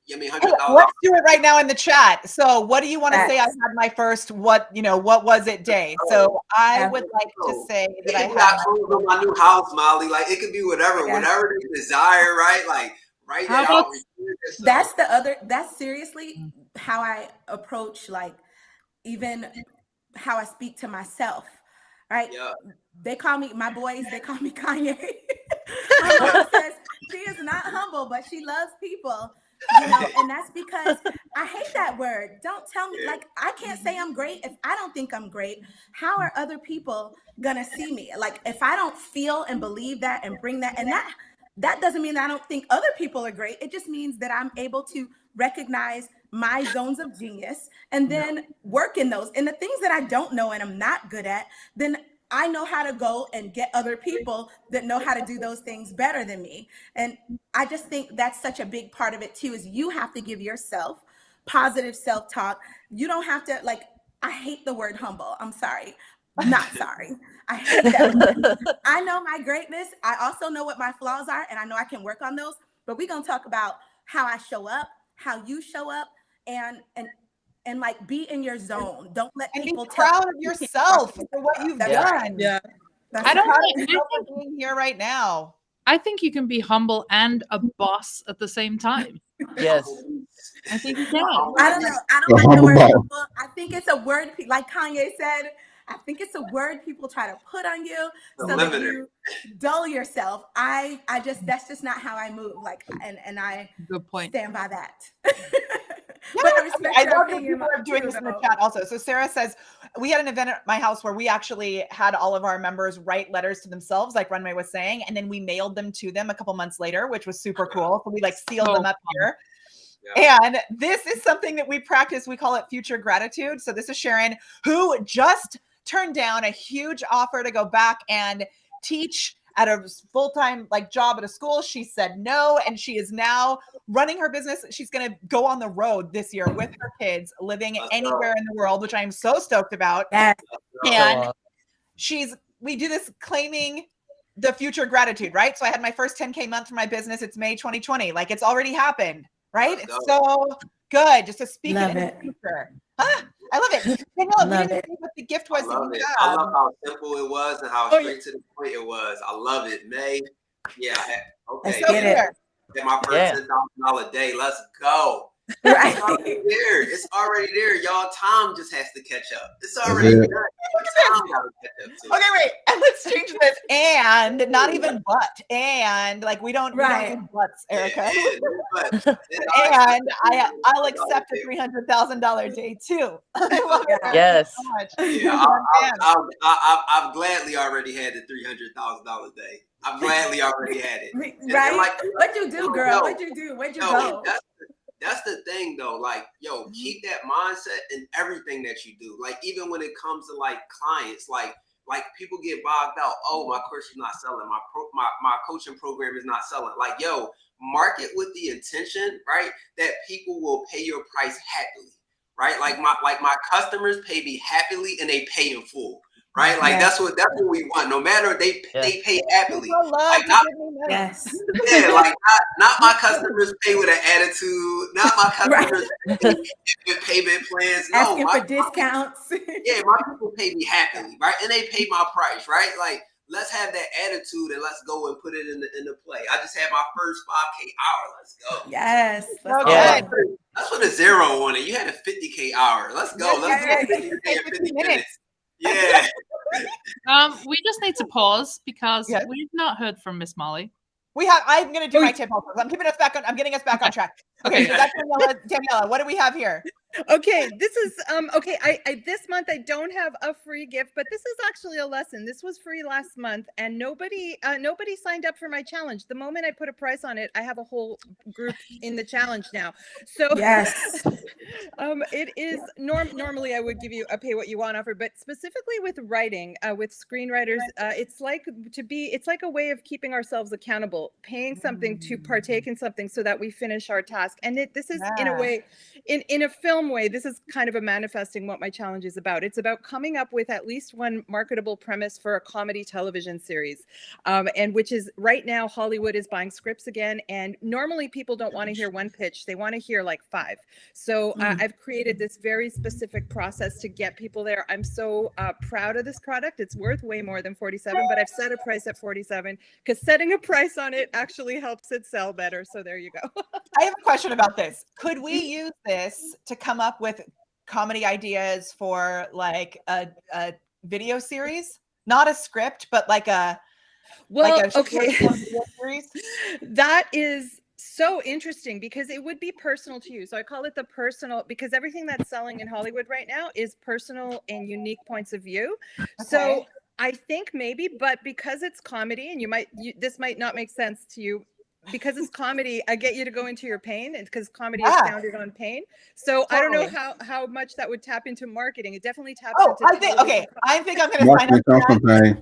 $100,000. Let's do it right now in the chat. So what do you want to say? I had my first, what was it day? So I would like to say that I had my new house, Molly. Like it could be whatever they desire, right? Like write it out. That's seriously how I approach, like, even how I speak to myself, right? Yeah. They call me, my boys, they call me Kanye. My mom says she is not humble, but she loves people, you know, and that's because I hate that word. Don't tell me, like, I can't say I'm great if I don't think I'm great. How are other people gonna see me? Like, if I don't feel and believe that and bring that, and that doesn't mean that I don't think other people are great. It just means that I'm able to recognize my zones of genius and then work in those. And the things that I don't know and I'm not good at, then I know how to go and get other people that know how to do those things better than me. And I just think that's such a big part of it too, is you have to give yourself positive self-talk. You don't have to, like, I hate the word humble. I'm sorry. Not sorry. I hate that word. I know my greatness. I also know what my flaws are, and I know I can work on those. But we're gonna talk about how I show up, how you show up, and like be in your zone. Don't let people be proud of yourself for what you've done. Yeah. I don't think being here right now. I think you can be humble and a boss at the same time. Yes. I think you can. I don't know. I don't like the word humble. I think it's a word, like Kanye said, I think it's a word people try to put on you so that you dull yourself. I just, that's just not how I move. Like, and I Good point. Stand by that. But I love that people are doing this in the chat also. So Sarah says, we had an event at my house where we actually had all of our members write letters to themselves, like Runway was saying, and then we mailed them to them a couple months later, which was super cool. So we like sealed them up here. Yeah. And this is something that we practice. We call it future gratitude. So this is Sharon, who just turned down a huge offer to go back and teach at a full-time job at a school. She said no, and she is now running her business. She's going to go on the road this year with her kids, living anywhere in the world, which I'm so stoked about. And we do this claiming the future gratitude, right? So I had my first 10K month for my business. It's May 2020. Like, it's already happened, right? It's so Good. Just to speak Love it in it. the future. Huh? I love it. Daniela, we Love didn't it. see what the gift I was that love you it. I have. love how simple it was and how Oh, straight to the point it was. I love it, May. Yeah. Let's Okay. So get clear. it. At my first $10,000 day. Let's go. Right. It's already there. It's already there. Y'all, time just has to catch up. It's That's already it. there. Look at Time this. gotta catch up to it. Okay, wait. And let's change this. And not even but. And like we don't Right. do buts, Erica. Yeah, but And I'll accept a $300,000 day too. I love it. Erica, Yes. so much. Yeah, Man. I've gladly already had the $300,000 day. I've gladly already had it. And Right? like, What'd you do, girl? yo, What'd you do? Where'd you yo, go? that's the thing though. Like, yo, keep that mindset in everything that you do. Like, even when it comes to like clients, like people get bogged out. Oh, my course is not selling. My coaching program is not selling. Like, yo, market with the intention, right? That people will pay your price happily, right? Like my customers pay me happily and they pay in full. Right, like Yes. that's what we want. No matter they pay happily. People love Like to not give me money. Yes. yeah, like not my customers pay with an attitude. Not my customers pay with payment plans. No, Asking my for discounts. my people pay me happily, right? And they pay my price, right? Like let's have that attitude and let's go and put it in the play. I just had my first 5K hour. Let's go. Yes. Let's Yeah. go. Let's put a 0 on it. You had a 50K hour. Let's go. Let's Yes, go. yes. 50 minutes. Yeah. We just need to pause because Yes. we've not heard from Miss Molly. I'm going to do my tip also. I'm keeping us back on. I'm getting us back on track. Okay, so that's Daniela. What do we have here? Okay, this is okay. I this month I don't have a free gift, but this is actually a lesson. This was free last month, and nobody signed up for my challenge. The moment I put a price on it, I have a whole group in the challenge now. So Yes. it is normally I would give you a pay what you want offer, but specifically with writing, with screenwriters, it's like a way of keeping ourselves accountable, paying something to partake in something so that we finish our task. And this is in a way, in a film way, this is kind of a manifesting what my challenge is about. It's about coming up with at least one marketable premise for a comedy television series, and which is right now Hollywood is buying scripts again, and normally people don't want to hear one pitch, they want to hear like 5. So I've created this very specific process to get people there. I'm so proud of this product. It's worth way more than 47, but I've set a price at 47 because setting a price on it actually helps it sell better. So there you go. I have a question about this. Could we use this to come up with comedy ideas for like a video series? Not a script, but like a okay. video series? That is so interesting because it would be personal to you. So I call it the personal, because everything that's selling in Hollywood right now is personal and unique points of view. Okay. So I think maybe, but because it's comedy and this might not make sense to you, because it's comedy, I get you to go into your pain, and because comedy is founded on pain. So I don't know how much that would tap into marketing. It definitely taps into I think I'm going to sign up for that.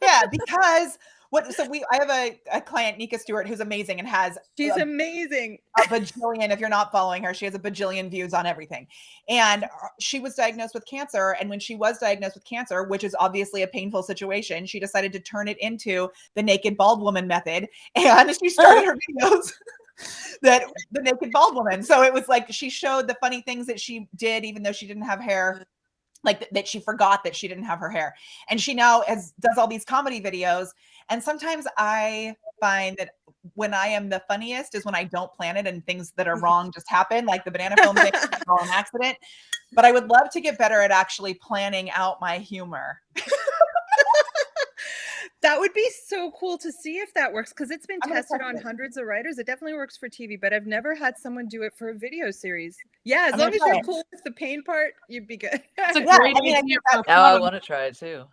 Yeah, because I have a client, Nika Stewart, who's amazing and has amazing. A bajillion, if you're not following her, she has a bajillion views on everything. And she was diagnosed with cancer. And when she was diagnosed with cancer, which is obviously a painful situation, she decided to turn it into the naked bald woman method. And she started her videos the naked bald woman. So it was like she showed the funny things that she did, even though she didn't have hair. Like that she forgot that she didn't have her hair. And she now does all these comedy videos. And sometimes I find that when I am the funniest is when I don't plan it and things that are wrong just happen, like the banana film thing, all an accident. But I would love to get better at actually planning out my humor. That would be so cool to see if that works, because it's been tested on hundreds of writers. It definitely works for TV, but I've never had someone do it for a video series. Yeah, as long as you're cool with the pain part, you'd be good. It's a great idea. Now I want to try it too.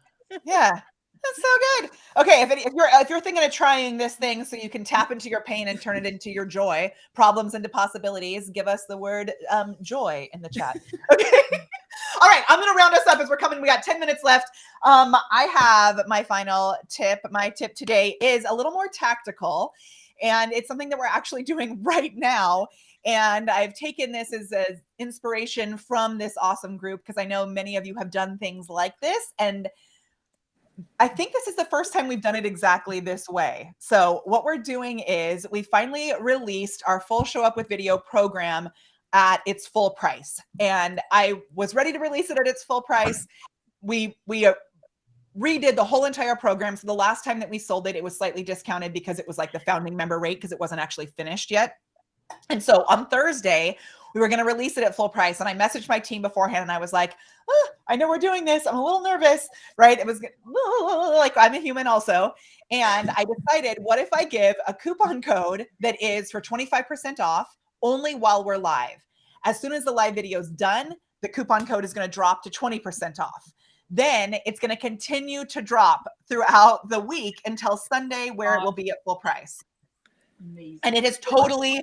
Yeah. That's so good. Okay, if you're thinking of trying this thing so you can tap into your pain and turn it into your joy, problems into possibilities, give us the word joy in the chat. Okay. All right, I'm going to round us up as we're coming. We got 10 minutes left. I have my final tip. My tip today is a little more tactical, and it's something that we're actually doing right now. And I've taken this as an inspiration from this awesome group because I know many of you have done things like this, and I think this is the first time we've done it exactly this way. So what we're doing is we finally released our full Show Up with Video program. at its full price. And I was ready to release it at its full price. We redid the whole entire program. So the last time that we sold it, it was slightly discounted because it was like the founding member rate because it wasn't actually finished yet. And so on Thursday, we were going to release it at full price. And I messaged my team beforehand and I was like, I know we're doing this. I'm a little nervous, right? It was like, I'm a human also. And I decided, what if I give a coupon code that is for 25% off only while we're live? As soon as the live video is done, the coupon code is going to drop to 20% off. Then it's going to continue to drop throughout the week until Sunday, where it will be at full price. Amazing. And it has totally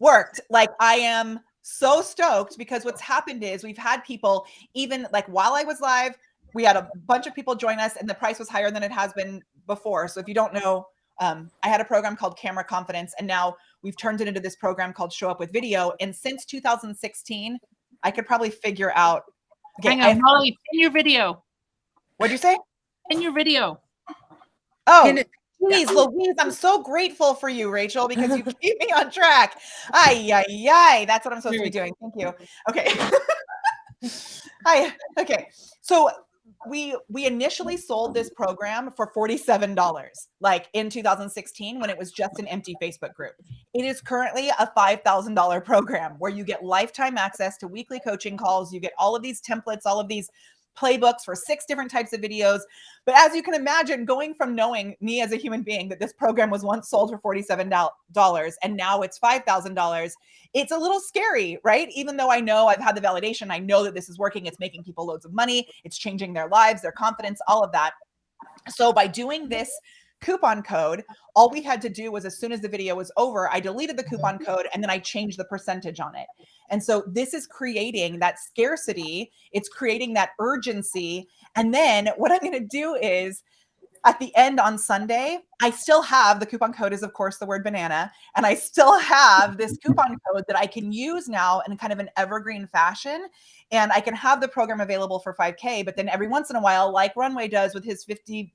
worked. Like, I am so stoked because what's happened is we've had people, even like while I was live, we had a bunch of people join us and the price was higher than it has been before. So if you don't know, I had a program called Camera Confidence, and now we've turned it into this program called Show Up with Video. And since 2016, I could probably figure out. Hang on, Molly, in your video. What'd you say? In your video. Oh, geez, Louise, I'm so grateful for you, Rachel, because you keep me on track. Ay, ay, ay. That's what I'm supposed to be doing. Thank you. Okay. Okay. So we initially sold this program for $47, like in 2016 when it was just an empty Facebook group. It is currently a $5,000 program where you get lifetime access to weekly coaching calls. You get all of these templates, all of these playbooks for 6 different types of videos. But as you can imagine, going from knowing me as a human being that this program was once sold for $47 and now it's $5,000, it's a little scary, right? Even though I know I've had the validation, I know that this is working, it's making people loads of money, it's changing their lives, their confidence, all of that. So by doing this coupon code, all we had to do was, as soon as the video was over, I deleted the coupon code and then I changed the percentage on it. And so this is creating that scarcity. It's creating that urgency. And then what I'm going to do is, at the end on Sunday, I still have the coupon code is, of course, the word banana. And I still have this coupon code that I can use now in kind of an evergreen fashion. And I can have the program available for 5K. But then every once in a while, like Runway does with his 50,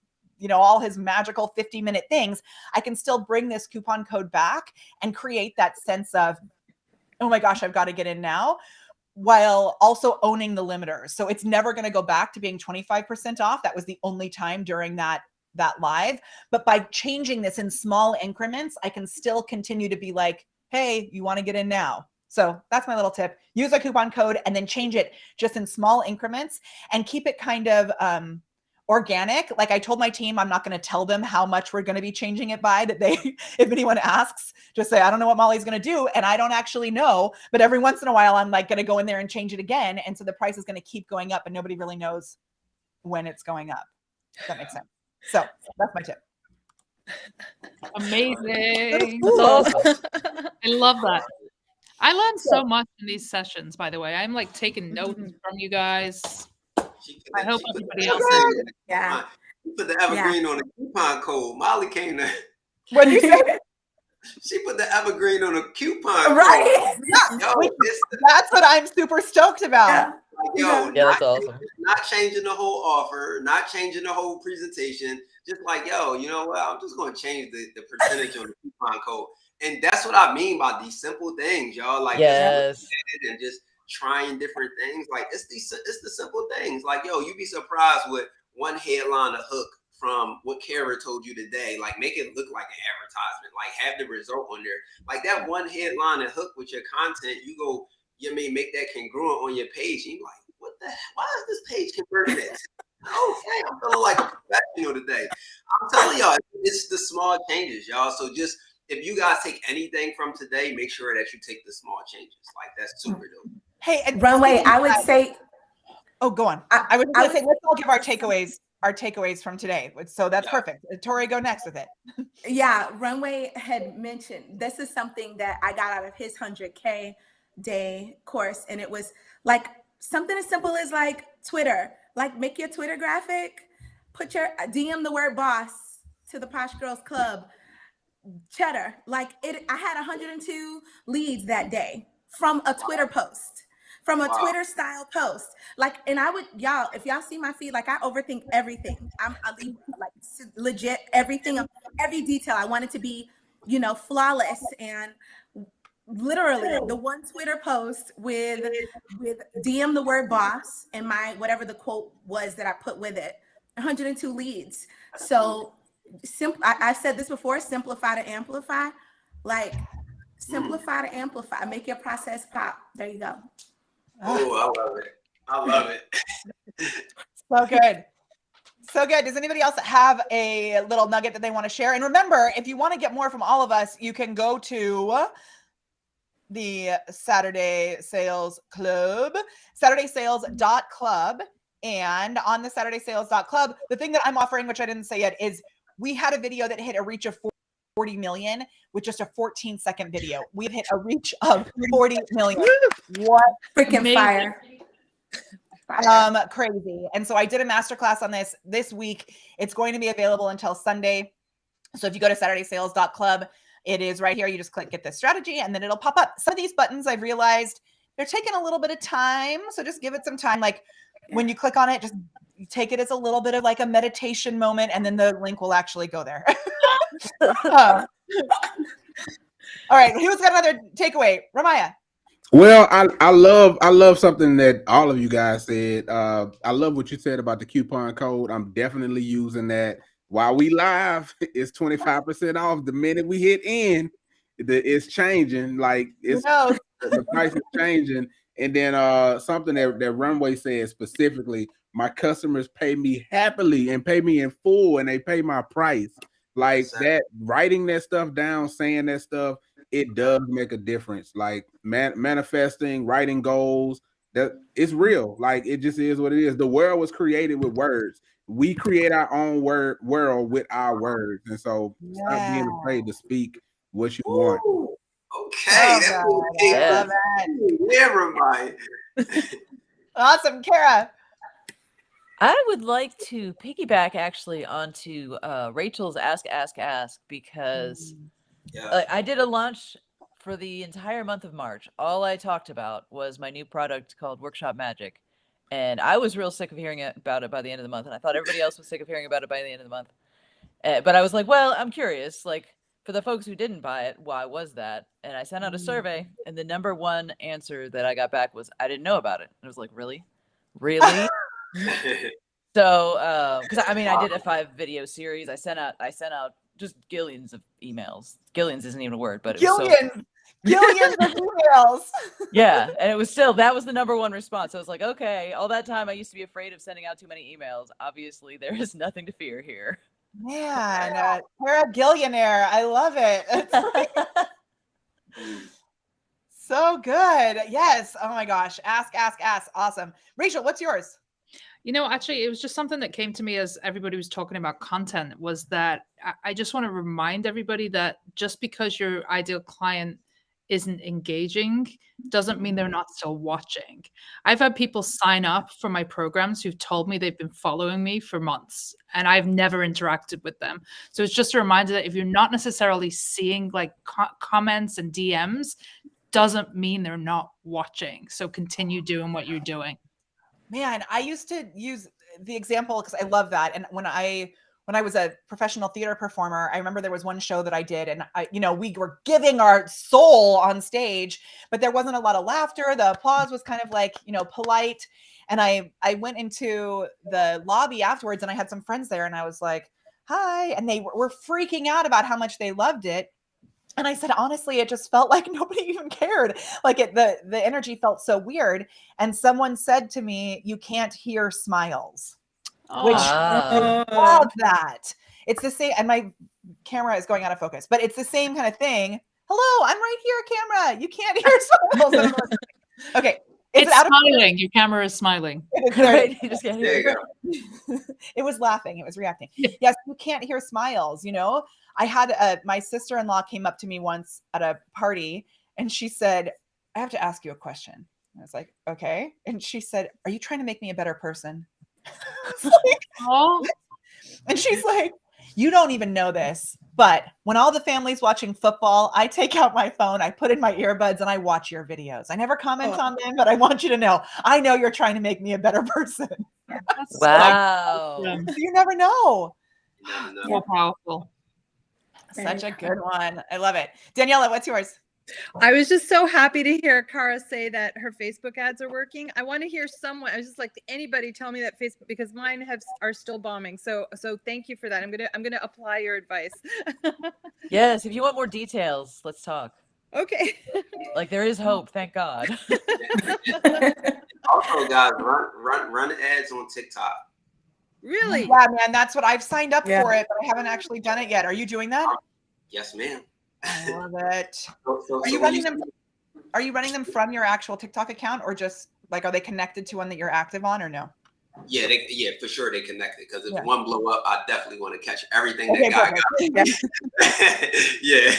all his magical 50-minute things, I can still bring this coupon code back and create that sense of, oh my gosh, I've got to get in now, while also owning the limiters. So it's never going to go back to being 25% off. That was the only time during that live. But by changing this in small increments, I can still continue to be like, hey, you want to get in now? So that's my little tip. Use a coupon code and then change it just in small increments and keep it kind of organic. Like I told my team, I'm not going to tell them how much we're going to be changing it by, that they, if anyone asks, just say, I don't know what Molly's going to do. And I don't actually know, but every once in a while, I'm like going to go in there and change it again. And so the price is going to keep going up and nobody really knows when it's going up. If that makes sense. So that's my tip. Amazing. That's awesome. I love that. I learned so much in these sessions, by the way. I'm like taking notes from you guys. I hope everybody else is. Yeah. She put the evergreen on the coupon code. Molly came to. What did you say? She put the evergreen on a coupon. Right. Yo, That's what I'm super stoked about. Yo, yeah, that's awesome. Not changing the whole offer, not changing the whole presentation. Just like, yo, you know what? I'm just going to change the percentage on the coupon code. And that's what I mean by these simple things, y'all. Like, yes. And just trying different things. Like, it's the simple things. Like, yo, you'd be surprised with one headline, a hook from what Kara told you today. Like, make it look like an advertisement. Like, have the result on there. Like, that one headline and hook with your content, you go, you may make that congruent on your page. And you're like, what the hell? Why is this page converted? Okay, I'm feeling like a professional today. I'm telling y'all, it's the small changes, y'all. So just, if you guys take anything from today, make sure that you take the small changes. Like, that's super dope. Hey, and Runway, I would say. Oh, go on. I would say let's all give our takeaways from today. So that's perfect. Tori, go next with it. Yeah, Runway had mentioned this is something that I got out of his 100K day course, and it was like something as simple as like Twitter. Like, make your Twitter graphic, put your DM the word boss to the Posh Girls Club. Cheddar, like it. I had 102 leads that day from a Twitter post, from a Twitter style post. Like, and I would, y'all, if y'all see my feed, like I overthink everything. I leave like legit everything, every detail. I want it to be, flawless. And literally the one Twitter post with DM the word boss and my whatever the quote was that I put with it. 102 leads. So I've said this before, simplify to amplify. Like simplify to amplify, make your process pop. There you go. Oh, I love it. I love it. So good. So good. Does anybody else have a little nugget that they want to share? And remember, if you want to get more from all of us, you can go to the Saturday Sales Club, SaturdaySales.club. And on the SaturdaySales.club, the thing that I'm offering, which I didn't say yet, is we had a video that hit a reach of 40 million with just a 14-second video. We've hit a reach of 40 million. What freaking fire. Crazy. And so I did a masterclass on this week. It's going to be available until Sunday. So if you go to SaturdaySales.club, it is right here. You just click get this strategy and then it'll pop up. Some of these buttons I've realized they're taking a little bit of time. So just give it some time. Like when you click on it, just take it as a little bit of like a meditation moment and then the link will actually go there. All right. Who's got another takeaway? Ramaya. Well, I love something that all of you guys said. I love what you said about the coupon code. I'm definitely using that. While we live, it's 25% off. The minute we hit in, it's changing. Like the price is changing. And then something that Runway said specifically, my customers pay me happily and pay me in full, and they pay my price. Like that, writing that stuff down, saying that stuff, it does make a difference. Like manifesting, writing goals, that it's real. Like it just is what it is. The world was created with words. We create our own world with our words. And so stop being afraid to speak what you want. Okay. I love that. Everybody. Awesome. Kara. I would like to piggyback actually onto Rachel's Ask because I did a launch for the entire month of March. All I talked about was my new product called Workshop Magic. And I was real sick of hearing about it by the end of the month. And I thought everybody else was sick of hearing about it by the end of the month. But I was like, well, I'm curious. Like, for the folks who didn't buy it, why was that? And I sent out a survey. And the number one answer that I got back was, I didn't know about it. And I was like, really? Really? So, because I mean, I did a 5-video series. I sent out just gillions of emails. Gillions isn't even a word, but it was Gillions of emails. Yeah, and it was still, that was the number one response. I was like, okay, all that time I used to be afraid of sending out too many emails. Obviously, there is nothing to fear here. Man, we're a gillionaire. I love it. So good. Yes. Oh my gosh. Ask. Awesome. Rachel, what's yours? You know, actually, it was just something that came to me as everybody was talking about content, was that I just want to remind everybody that just because your ideal client isn't engaging doesn't mean they're not still watching. I've had people sign up for my programs who've told me they've been following me for months and I've never interacted with them. So it's just a reminder that if you're not necessarily seeing like comments and DMs, doesn't mean they're not watching. So continue doing what you're doing. Man, I used to use the example because I love that. And when I was a professional theater performer, I remember there was one show that I did and we were giving our soul on stage, but there wasn't a lot of laughter. The applause was kind of like, polite. And I went into the lobby afterwards and I had some friends there and I was like, hi. And they were freaking out about how much they loved it. And I said, honestly, it just felt like nobody even cared. Like the energy felt so weird. And someone said to me, you can't hear smiles, which I love that. It's the same. And my camera is going out of focus, but it's the same kind of thing. Hello, I'm right here, camera. You can't hear smiles. Okay. It's smiling. Your camera is smiling. Right. You just can't hear it. It was laughing. It was reacting. Yes, you can't hear smiles. I had my sister-in-law came up to me once at a party and she said, I have to ask you a question. I was like, okay. And she said, are you trying to make me a better person? And she's like, you don't even know this, but when all the family's watching football, I take out my phone, I put in my earbuds and I watch your videos. I never comment on them, but I want you to know, I know you're trying to make me a better person. Wow. You never know. So powerful. Such a good one. I love it. Daniela, what's yours? I was just so happy to hear Cara say that her Facebook ads are working. I want to hear someone. I was just like, anybody tell me that Facebook, because mine are still bombing. So thank you for that. I'm gonna apply your advice. Yes, if you want more details, let's talk. Okay. Like there is hope, thank God. Also, guys, run ads on TikTok. Really? Yeah, man, that's what I've signed up Yeah. for it, but I haven't actually done it yet. Are you doing that? Yes, ma'am. I love it. So Are you when running them? Are you running them from your actual TikTok account, or just like are they connected to one that you're active on, or no? Yeah, for sure they connected, because if Yeah. one blow up, I definitely want to catch everything Okay, that guy perfect. got. Yeah,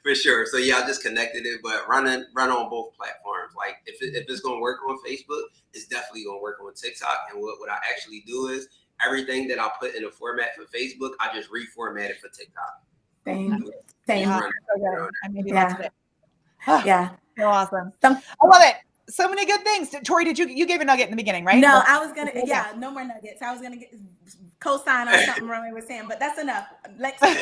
for sure. So yeah, I just connected it, but run on both platforms. Like if it's gonna work on Facebook, it's definitely gonna work on TikTok. And what I actually do is everything that I put in a format for Facebook, I just reformat it for TikTok. Same. Yeah, Same. so good. I may do Yeah. that today. Ah, Yeah. so awesome. Some- I love it. So many good things. Tori, you gave a nugget in the beginning, right? No, Well, I was gonna. Yeah, no more nuggets. I was gonna co-sign on something Romy was saying, but that's enough. Lex. what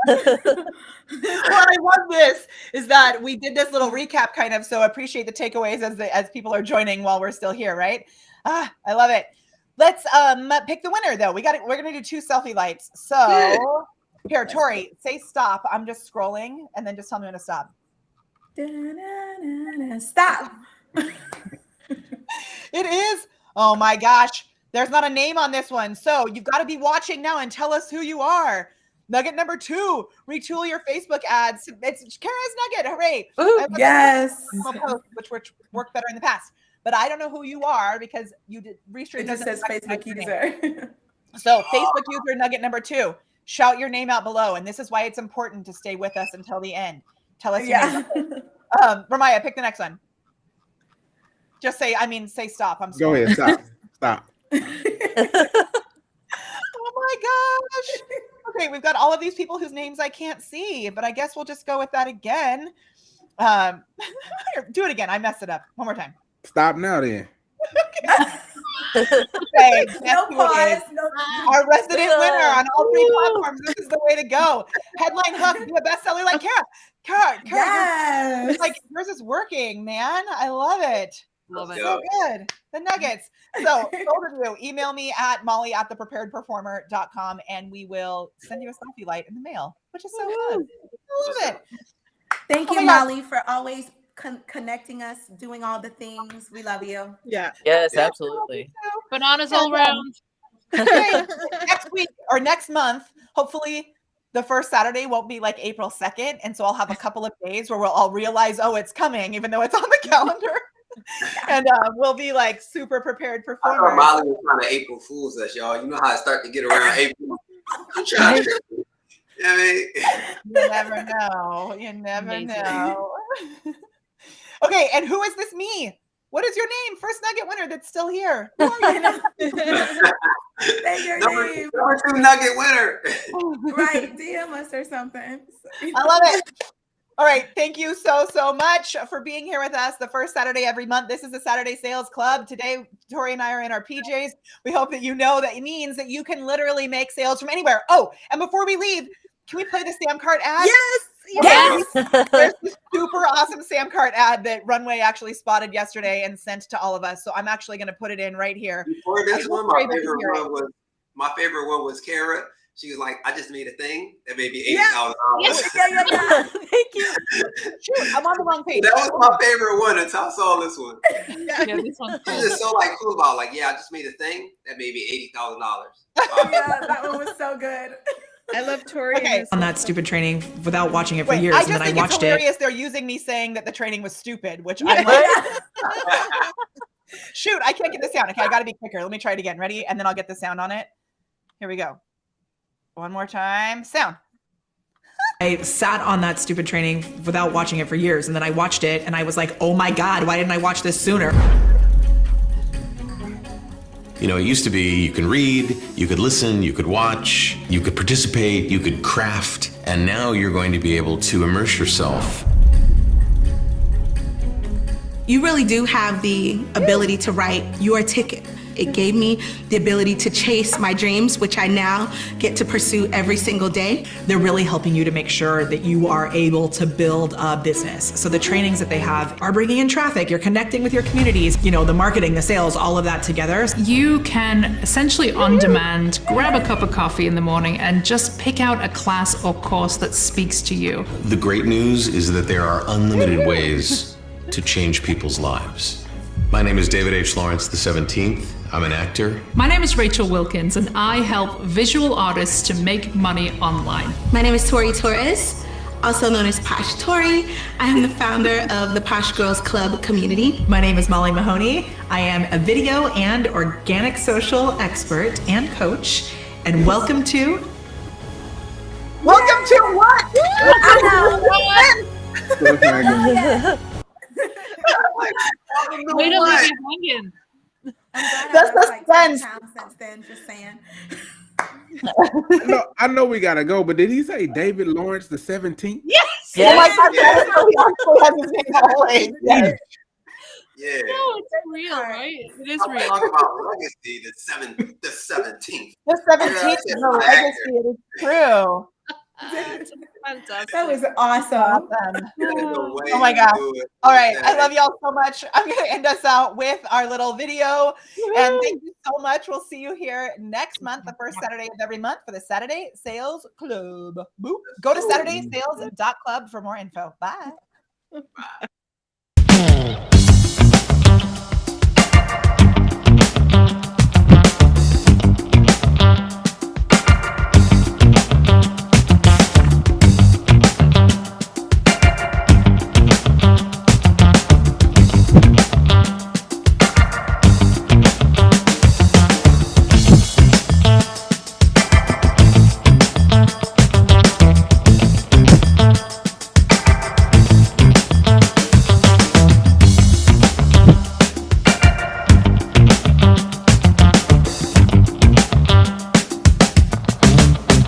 I love this is that we did this little recap kind of, so appreciate the takeaways as people are joining while we're still here, right? I love it. Let's pick the winner though. We're gonna do 2 selfie lights. So here, Tori, say stop. I'm just scrolling and then just tell me when to stop. Stop. It is. Oh my gosh. There's not a name on this one. So you've got to be watching now and tell us who you are. Nugget number 2, retool your Facebook ads. It's Kara's nugget. Hooray. Woohoo. Yes. Which worked better in the past. But I don't know who you are because you did Restream. It just says Facebook name. user. So Facebook user nugget number 2. Shout your name out below. And this is why it's important to stay with us until the end. Tell us your name. Ramaya, pick the next one. Just say stop. I'm Go ahead. Stop. Oh my gosh. Okay, we've got all of these people whose names I can't see, but I guess we'll just go with that again. Do it again. I messed it up. One more time. Stop now then. Okay, No pause. No. our resident winner on all 3 platforms. This is the way to go. Headline hook, be a bestseller like Kara. Yes. It's like yours is working, man. I love it. Love it. So good. The nuggets. So both of you, email me at molly@thepreparedperformer.com and we will send you a selfie light in the mail, which is so fun. I love it. Thank Oh you, my God. Molly, for always connecting us, doing all the things. We love you. Yeah. Yes, absolutely. Bananas all around. Okay, next week or next month, hopefully the first Saturday won't be like April 2nd. And so I'll have a couple of days where we'll all realize, oh, it's coming, even though it's on the calendar. And we'll be like super prepared I thought performers. Molly was trying to April Fools us, y'all. You know how it start to get around April. I'm trying to trip you. You know what I mean? You never know. You never Amazing. know. Okay, and who is this me? What is your name? First nugget winner that's still here. Who are you? Say your name. Number 2 nugget winner. Right. DM us or something. I love it. All right. Thank you so much for being here with us the first Saturday every month. This is the Saturday Sales Club. Today, Tori and I are in our PJs. We hope that you know that it means that you can literally make sales from anywhere. Oh, and before we leave, can we play the SamCart ad? Yes. Okay. There's this super awesome SamCart ad that Runway actually spotted yesterday and sent to all of us. So I'm actually going to put it in right here. Before this one, Sorry, my favorite one was Kara. She was like, I just made a thing that made me $80,000. Yeah. Thank you. Shoot, I'm on the wrong page. That was my favorite one until I saw this one. Yeah, this one's She cool. was just so like cool about like, yeah, I just made a thing that made me $80,000. Yeah, that one was so good. I love Tori. Okay. and on that stupid training without watching it for Wait, years, I and just then I think it's watched it. hilarious. They're using me saying that the training was stupid, which I'm like, shoot, I can't get the sound. Okay, I got to be quicker. Let me try it again. Ready? And then I'll get the sound on it. Here we go. One more time. Sound. I sat on that stupid training without watching it for years, and then I watched it, and I was like, oh my God, why didn't I watch this sooner? You know, it used to be you can read, you could listen, you could watch, you could participate, you could craft, and now you're going to be able to immerse yourself You really do have the ability to write your ticket. It gave me the ability to chase my dreams, which I now get to pursue every single day. They're really helping you to make sure that you are able to build a business. So the trainings that they have are bringing in traffic, you're connecting with your communities, you know, the marketing, the sales, all of that together. You can essentially on demand grab a cup of coffee in the morning and just pick out a class or course that speaks to you. The great news is that there are unlimited ways to change people's lives. My name is David H. Lawrence the 17th. I'm an actor. My name is Rachel Wilkins, and I help visual artists to make money online. My name is Tori Torres, also known as Posh Tori. I am the founder of the Posh Girls Club community. My name is Molly Mahoney. I am a video and organic social expert and coach. And welcome to what? Way to leave it hanging. That's suspense. Since then, just saying. I know we gotta go, but did he say David Lawrence the 17th? Yes. Oh my God, that's how he actually has his name always. Yes. Yeah. No, it's real, right? It is real. Talk about legacy, the 17th. The 17th is the legacy. It is true. Fantastic. That was awesome. Oh my God. All right. I love y'all so much. I'm going to end us out with our little video. And thank you so much. We'll see you here next month, the first Saturday of every month for the Saturday Sales Club. Boop. Go to SaturdaySales.club for more info. Bye. Bye.